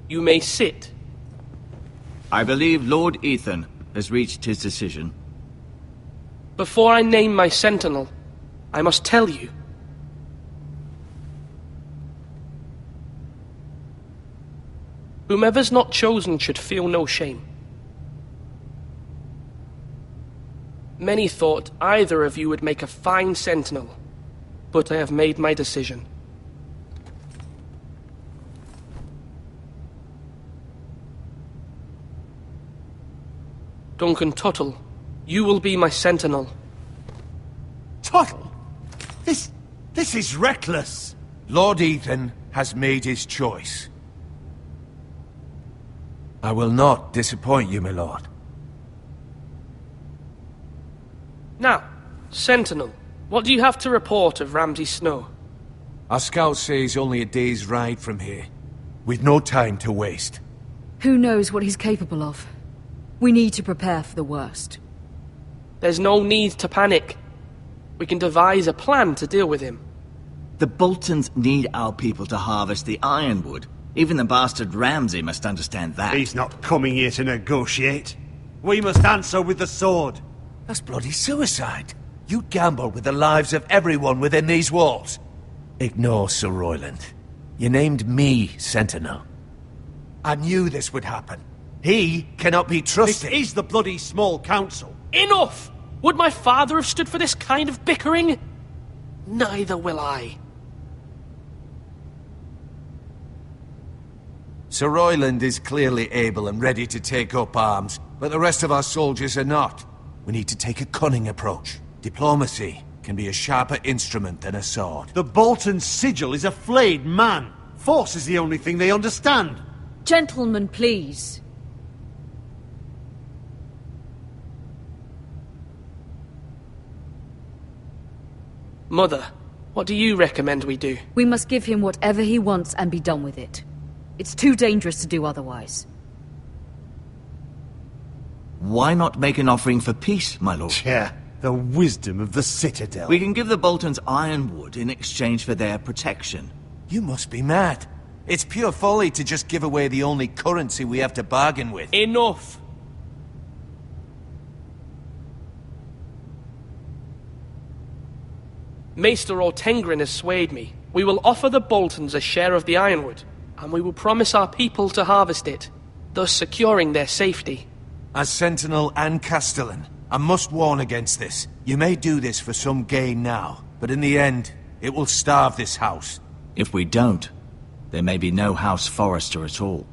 You may sit.
I believe Lord Ethan has reached his decision.
Before I name my sentinel, I must tell you. Whomever's not chosen should feel no shame. Many thought either of you would make a fine sentinel, but I have made my decision. Duncan Tuttle, you will be my sentinel.
Tuttle? This is reckless.
Lord Ethan has made his choice. I will not disappoint you, my lord.
Now, Sentinel, what do you have to report of Ramsay Snow?
Our scouts say he's only a day's ride from here. We've no time to waste.
Who knows what he's capable of? We need to prepare for the worst.
There's no need to panic. We can devise a plan to deal with him.
The Boltons need our people to harvest the ironwood. Even the bastard Ramsay must understand that.
He's not coming here to negotiate. We must answer with the sword.
That's bloody suicide. You gamble with the lives of everyone within these walls. Ignore Sir Royland. You named me Sentinel. I knew this would happen. He cannot be trusted.
This is the bloody small council.
Enough! Would my father have stood for this kind of bickering? Neither will I.
Sir Royland is clearly able and ready to take up arms, but the rest of our soldiers are not. We need to take a cunning approach. Diplomacy can be a sharper instrument than a sword.
The Bolton sigil is a flayed man. Force is the only thing they understand.
Gentlemen, please.
Mother, what do you recommend we do?
We must give him whatever he wants and be done with it. It's too dangerous to do otherwise.
Why not make an offering for peace, my lord?
Yeah, the wisdom of the Citadel.
We can give the Boltons ironwood in exchange for their protection.
You must be mad. It's pure folly to just give away the only currency we have to bargain with.
Enough! Maester Ortengrin has swayed me. We will offer the Boltons a share of the ironwood, and we will promise our people to harvest it, thus securing their safety.
As Sentinel and Castellan, I must warn against this. You may do this for some gain now, but in the end, it will starve this house.
If we don't, there may be no House Forrester at all.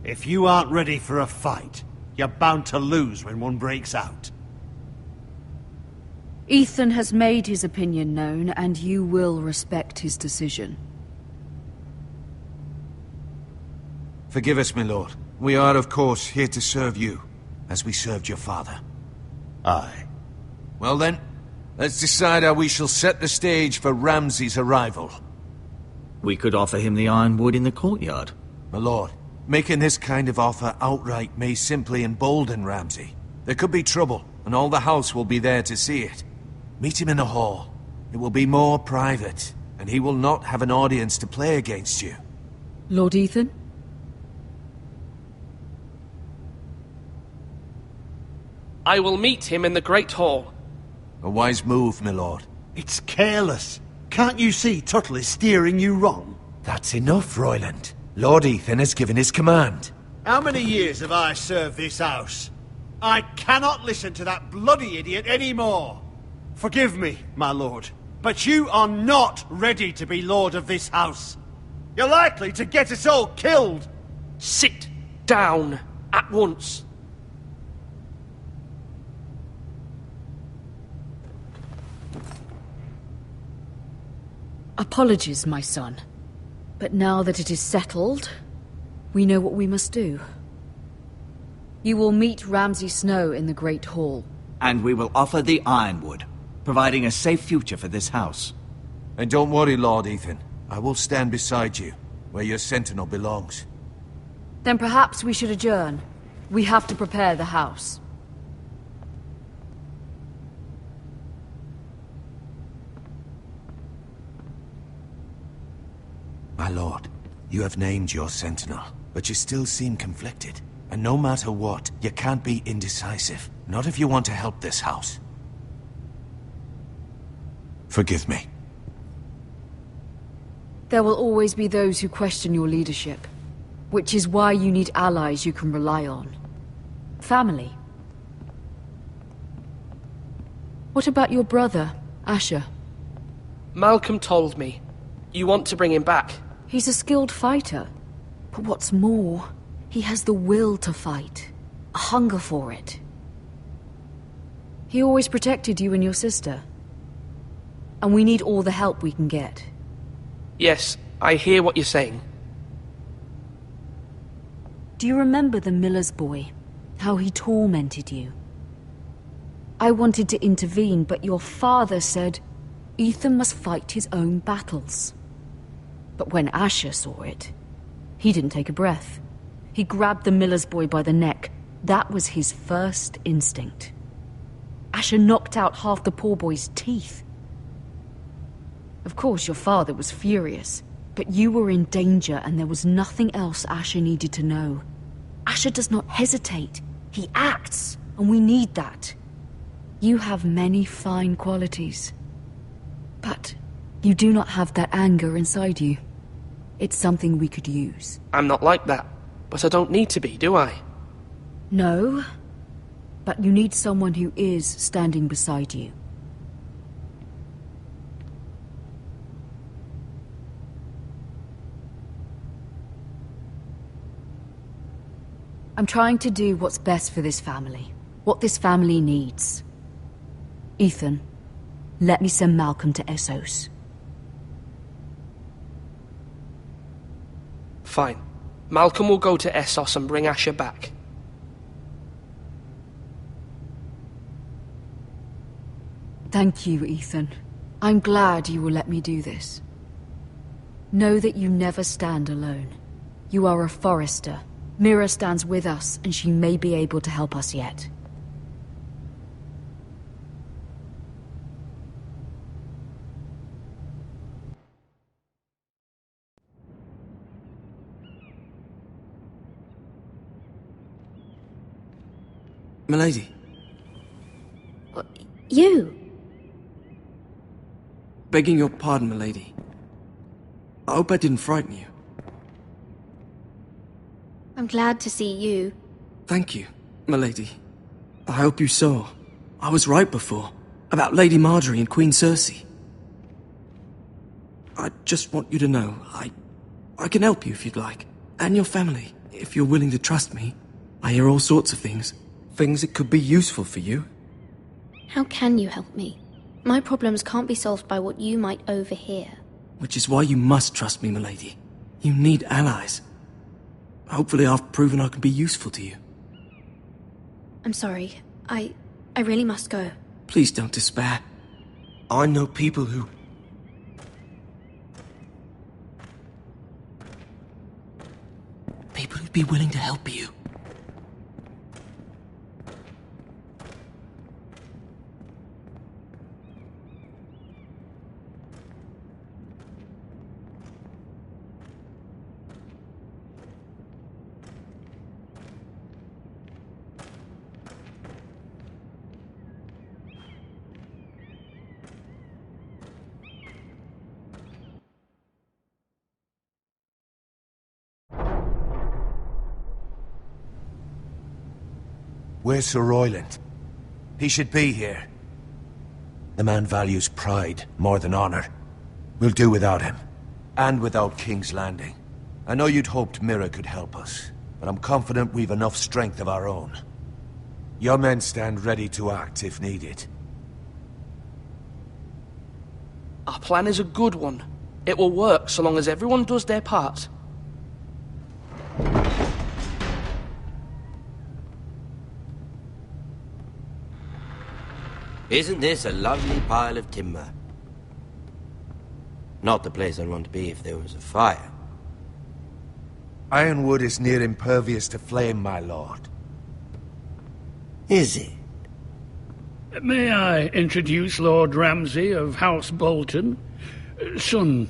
If you aren't ready for a fight, you're bound to lose when one breaks out.
Ethan has made his opinion known, and you will respect his decision.
Forgive us, my lord. We are, of course, here to serve you, as we served your father.
Aye.
Well then, let's decide how we shall set the stage for Ramsay's arrival.
We could offer him the ironwood in the courtyard.
My lord, making this kind of offer outright may simply embolden Ramsay. There could be trouble, and all the house will be there to see it. Meet him in the hall. It will be more private, and he will not have an audience to play against you.
Lord Ethan?
I will meet him in the Great Hall.
A wise move, my lord.
It's careless. Can't you see Tuttle is steering you wrong?
That's enough, Royland. Lord Ethan has given his command.
How many years have I served this house? I cannot listen to that bloody idiot anymore. Forgive me, my lord, but you are not ready to be lord of this house. You're likely to get us all killed.
Sit down at once.
Apologies, my son. But now that it is settled, we know what we must do. You will meet Ramsay Snow in the Great Hall.
And we will offer the ironwood, providing a safe future for this house.
And don't worry, Lord Ethan. I will stand beside you, where your sentinel belongs.
Then perhaps we should adjourn. We have to prepare the house.
My lord, you have named your sentinel, but you still seem conflicted. And no matter what, you can't be indecisive. Not if you want to help this house. Forgive me.
There will always be those who question your leadership, which is why you need allies you can rely on. Family. What about your brother, Asher?
Malcolm told me. You want to bring him back.
He's a skilled fighter. But what's more, he has the will to fight. A hunger for it. He always protected you and your sister. And we need all the help we can get.
Yes, I hear what you're saying.
Do you remember the miller's boy? How he tormented you? I wanted to intervene, but your father said Ethan must fight his own battles. But when Asher saw it, he didn't take a breath. He grabbed the miller's boy by the neck. That was his first instinct. Asher knocked out half the poor boy's teeth. Of course, your father was furious, but you were in danger and there was nothing else Asher needed to know. Asher does not hesitate. He acts, and we need that. You have many fine qualities, but you do not have that anger inside you. It's something we could use.
I'm not like that, but I don't need to be, do I?
No, but you need someone who is standing beside you. I'm trying to do what's best for this family. What this family needs. Ethan, let me send Malcolm to Essos.
Fine. Malcolm will go to Essos and bring Asher back.
Thank you, Ethan. I'm glad you will let me do this. Know that you never stand alone. You are a Forrester. Mira stands with us, and she may be able to help us yet.
Milady.
You?
Begging your pardon, milady. I hope I didn't frighten you.
I'm glad to see you.
Thank you, milady. I hope you saw. I was right before. About Lady Marjorie and Queen Cersei. I just want you to know, I can help you if you'd like. And your family, if you're willing to trust me. I hear all sorts of things. Things that could be useful for you.
How can you help me? My problems can't be solved by what you might overhear.
Which is why you must trust me, milady. You need allies. Hopefully I've proven I can be useful to you.
I'm sorry. I really must go.
Please don't despair. I know people who... People who'd be willing to help you.
Where's Sir Royland? He should be here. The man values pride more than honor. We'll do without him. And without King's Landing. I know you'd hoped Mira could help us, but I'm confident we've enough strength of our own. Your men stand ready to act if needed.
Our plan is a good one. It will work so long as everyone does their part.
Isn't this a lovely pile of timber? Not the place I'd want to be if there was a fire.
Ironwood is near impervious to flame, my lord.
Is it?
May I introduce Lord Ramsay of House Bolton, son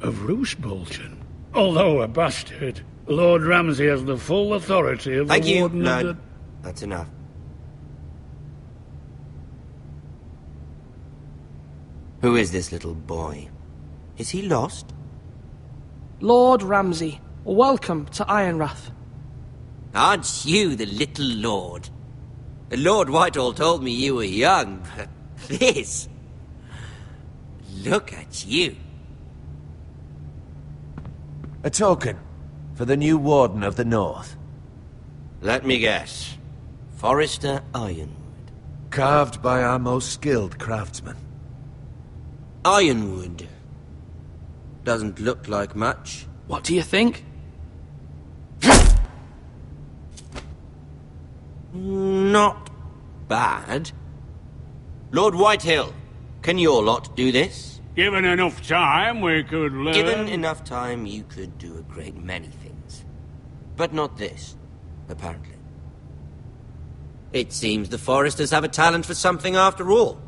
of Roose Bolton. Although a bastard, Lord Ramsay has the full authority of
Thank
the
you,
Warden
lad.
of the...
That's enough. Who is this little boy? Is he lost?
Lord Ramsay, welcome to Ironrath.
Aren't you the little lord? Lord Whitehall told me you were young, but this... Look at you.
A token for the new Warden of the North.
Let me guess. Forrester Ironwood.
Carved by our most skilled craftsmen.
Ironwood. Doesn't look like much.
What do you think?
Not bad. Lord Whitehill, can your lot do this?
Given enough time, we could learn...
Given enough time, you could do a great many things. But not this, apparently. It seems the Foresters have a talent for something after all.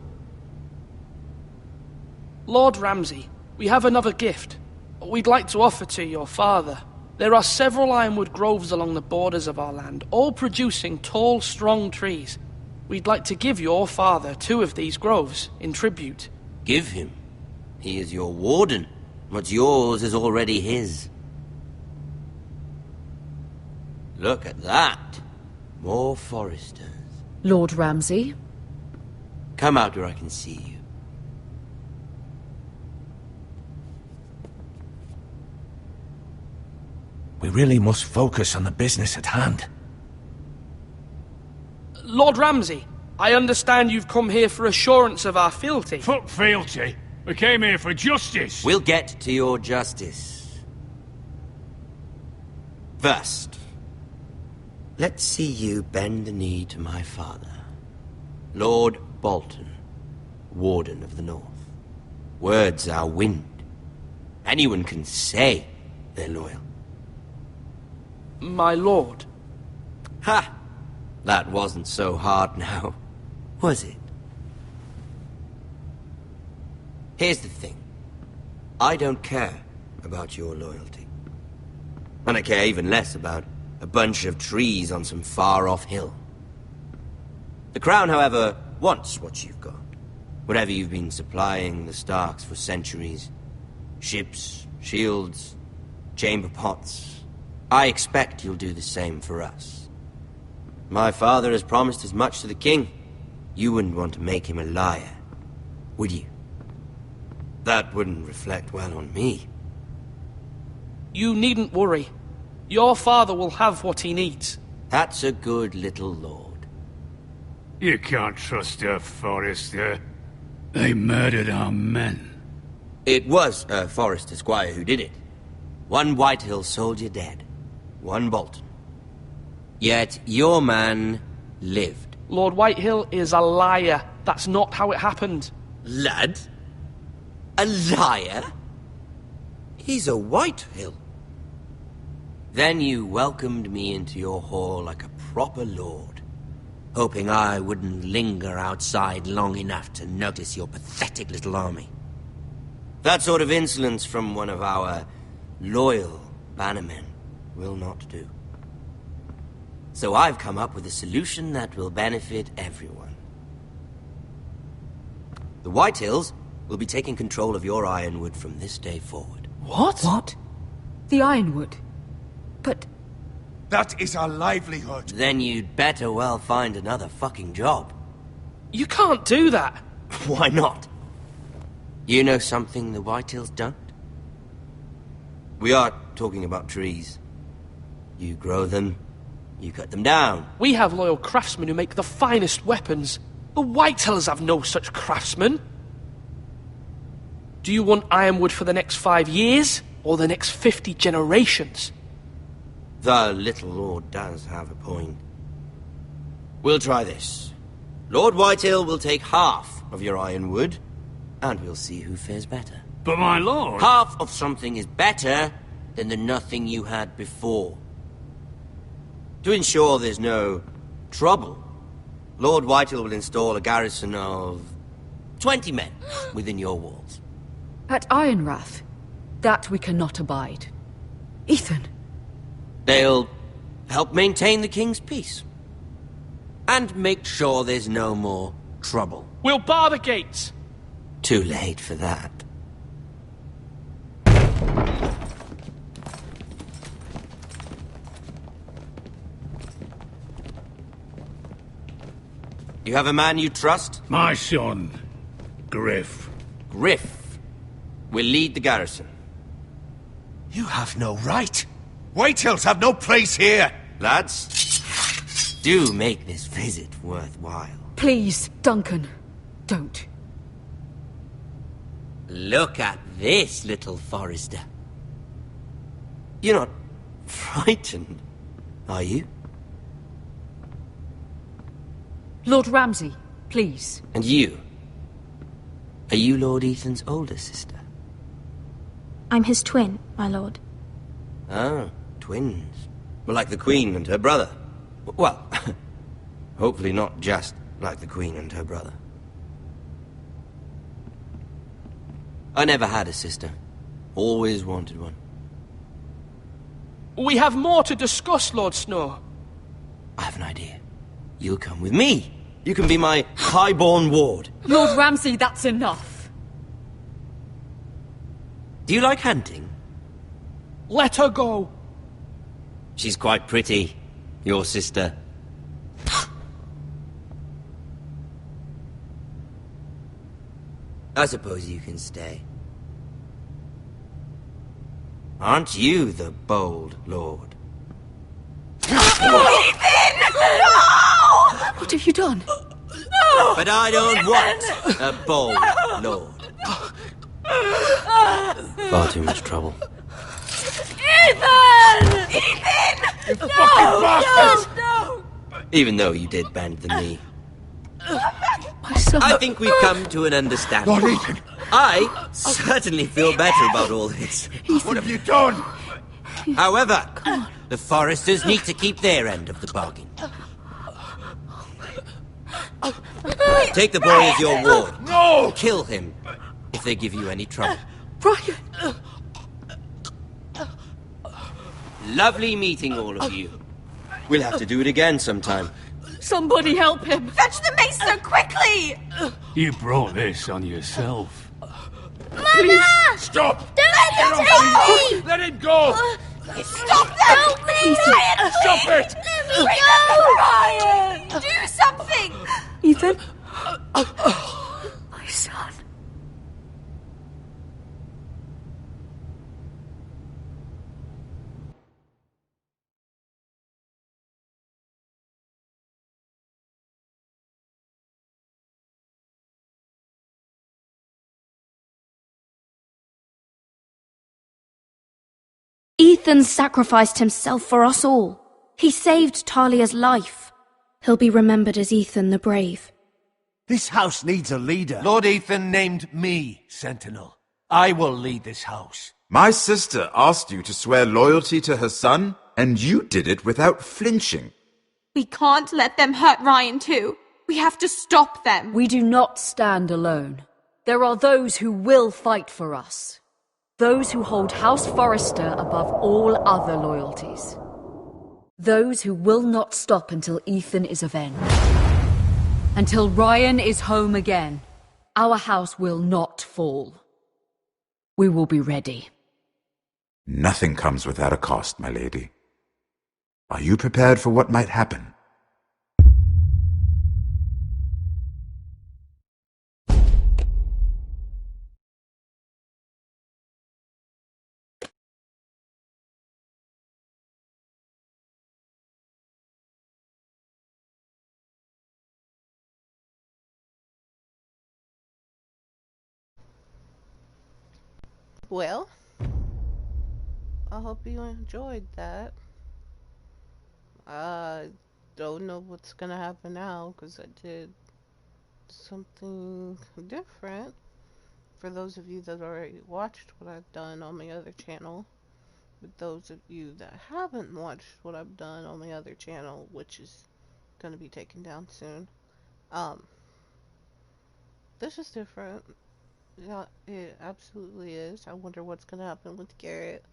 Lord Ramsay, we have another gift. We'd like to offer to your father. There are several ironwood groves along the borders of our land, all producing tall, strong trees. We'd like to give your father 2 of these groves in tribute.
Give him? He is your warden. What's yours is already his. Look at that. More Foresters.
Lord Ramsay?
Come out where I can see you.
We really must focus on the business at hand.
Lord Ramsay, I understand you've come here for assurance of our fealty.
Fuck fealty. We came here for justice.
We'll get to your justice. First, let's see you bend the knee to my father, Lord Bolton, Warden of the North. Words are wind. Anyone can say they're loyal.
My lord.
Ha! That wasn't so hard now, was it? Here's the thing. I don't care about your loyalty. And I care even less about a bunch of trees on some far-off hill. The Crown, however, wants what you've got. Whatever you've been supplying the Starks for centuries. Ships, shields, chamber pots. I expect you'll do the same for us. My father has promised as much to the king. You wouldn't want to make him a liar, would you? That wouldn't reflect well on me.
You needn't worry. Your father will have what he needs.
That's a good little lord.
You can't trust a Forester. They murdered our men.
It was a Forester squire who did it. 1 Whitehill soldier dead. 1 Bolton. Yet your man lived.
Lord Whitehill is a liar. That's not how it happened.
Lad? A liar? He's a Whitehill. Then you welcomed me into your hall like a proper lord, hoping I wouldn't linger outside long enough to notice your pathetic little army. That sort of insolence from one of our loyal bannermen will not do. So I've come up with a solution that will benefit everyone. The Whitehills will be taking control of your ironwood from this day forward.
What? What? The ironwood? But...
That is our livelihood.
Then you'd better well find another fucking job.
You can't do that.
Why not? You know something the Whitehills don't? We are talking about trees. You grow them, you cut them down.
We have loyal craftsmen who make the finest weapons. The Whitehills have no such craftsmen. Do you want ironwood for the next 5 years, or the next 50 generations?
The little lord does have a point. We'll try this. Lord Whitehill will take half of your ironwood, and we'll see who fares better.
But my lord...
Half of something is better than the nothing you had before. To ensure there's no trouble, Lord Whitehill will install a garrison of 20 men within your walls.
At Ironrath? That we cannot abide. Ethan!
They'll help maintain the king's peace. And make sure there's no more trouble.
We'll bar the gates!
Too late for that. You have a man you trust?
My son, Griff.
Griff will lead the garrison.
You have no right. Whitehills have no place here.
Lads, do make this visit worthwhile.
Please, Duncan, don't.
Look at this, little Forester. You're not frightened, are you?
Lord Ramsay, please.
And you, Are you Lord Ethan's older sister?
I'm his twin, my lord.
Ah, twins. Well, like the Queen and her brother. Well, hopefully not just like the Queen and her brother. I never had a sister. Always wanted one.
We have more to discuss, Lord Snow.
I have an idea. You'll come with me. You can be my highborn ward.
Lord Ramsay, that's enough.
Do you like hunting?
Let her go.
She's quite pretty, your sister. I suppose you can stay. Aren't you the bold lord?
What have you done?
No! But I don't want a bold lord. Far too much trouble.
Ethan! Ethan!
You
no!
fucking bastard!
No!
Even though you did bend the knee.
My son.
I think we've come to an understanding.
Lord Ethan!
I certainly feel better about all this.
What have you done?
However, the Foresters need to keep their end of the bargain. Take the boy as your ward.
No!
Kill him if they give you any trouble.
Brian!
Lovely meeting all of you. We'll have to do it again sometime.
Somebody help him!
Fetch the mace so quickly!
You brought this on yourself.
Mama!
Stop!
Don't let him take me!
Let him go!
Stop that!
Help me!
Ryan,
Stop it!
Let me go!
Ryan! Do something!
Ethan? My son.
Ethan sacrificed himself for us all. He saved Talia's life. He'll be remembered as Ethan the Brave.
This house needs a leader.
Lord Ethan named me Sentinel. I will lead this house.
My sister asked you to swear loyalty to her son, and you did it without flinching.
We can't let them hurt Ryan too. We have to stop them.
We do not stand alone. There are those who will fight for us. Those who hold House Forrester above all other loyalties. Those who will not stop until Ethan is avenged. Until Ryan is home again, our house will not fall. We will be ready.
Nothing comes without a cost, my lady. Are you prepared for what might happen?
Well, I hope you enjoyed that. I don't know what's gonna happen now because I did something different. For those of you that already watched what I've done on my other channel, but those of you that haven't watched what I've done on my other channel, which is gonna be taken down soon, this is different. Yeah, it absolutely is. I wonder what's gonna happen with Garrett.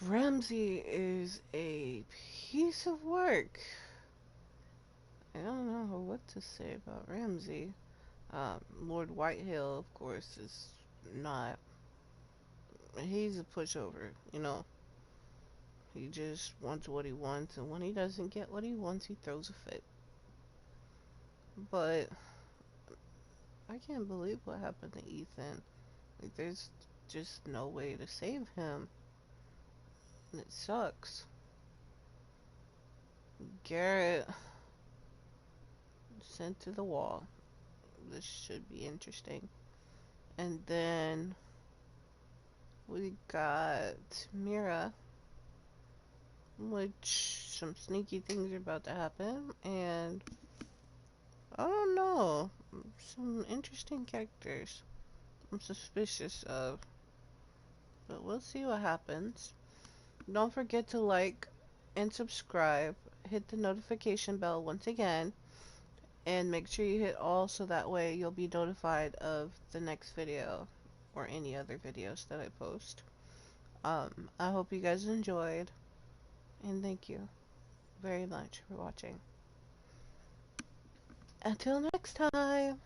Ramsay is a piece of work. I don't know what to say about Ramsay. Lord Whitehill, of course, is not. He's a pushover, you know. He just wants what he wants, and when he doesn't get what he wants, he throws a fit. But I can't believe what happened to Ethan. Like, there's just no way to save him. And it sucks. Garrett sent to the wall. This should be interesting. And then we got Mira, which some sneaky things are about to happen, and I don't know. Some interesting characters I'm suspicious of. But we'll see what happens. Don't forget to like and subscribe. Hit the notification bell once again. And make sure you hit all so that way you'll be notified of the next video or any other videos that I post. I hope you guys enjoyed. And thank you very much for watching. Until next time.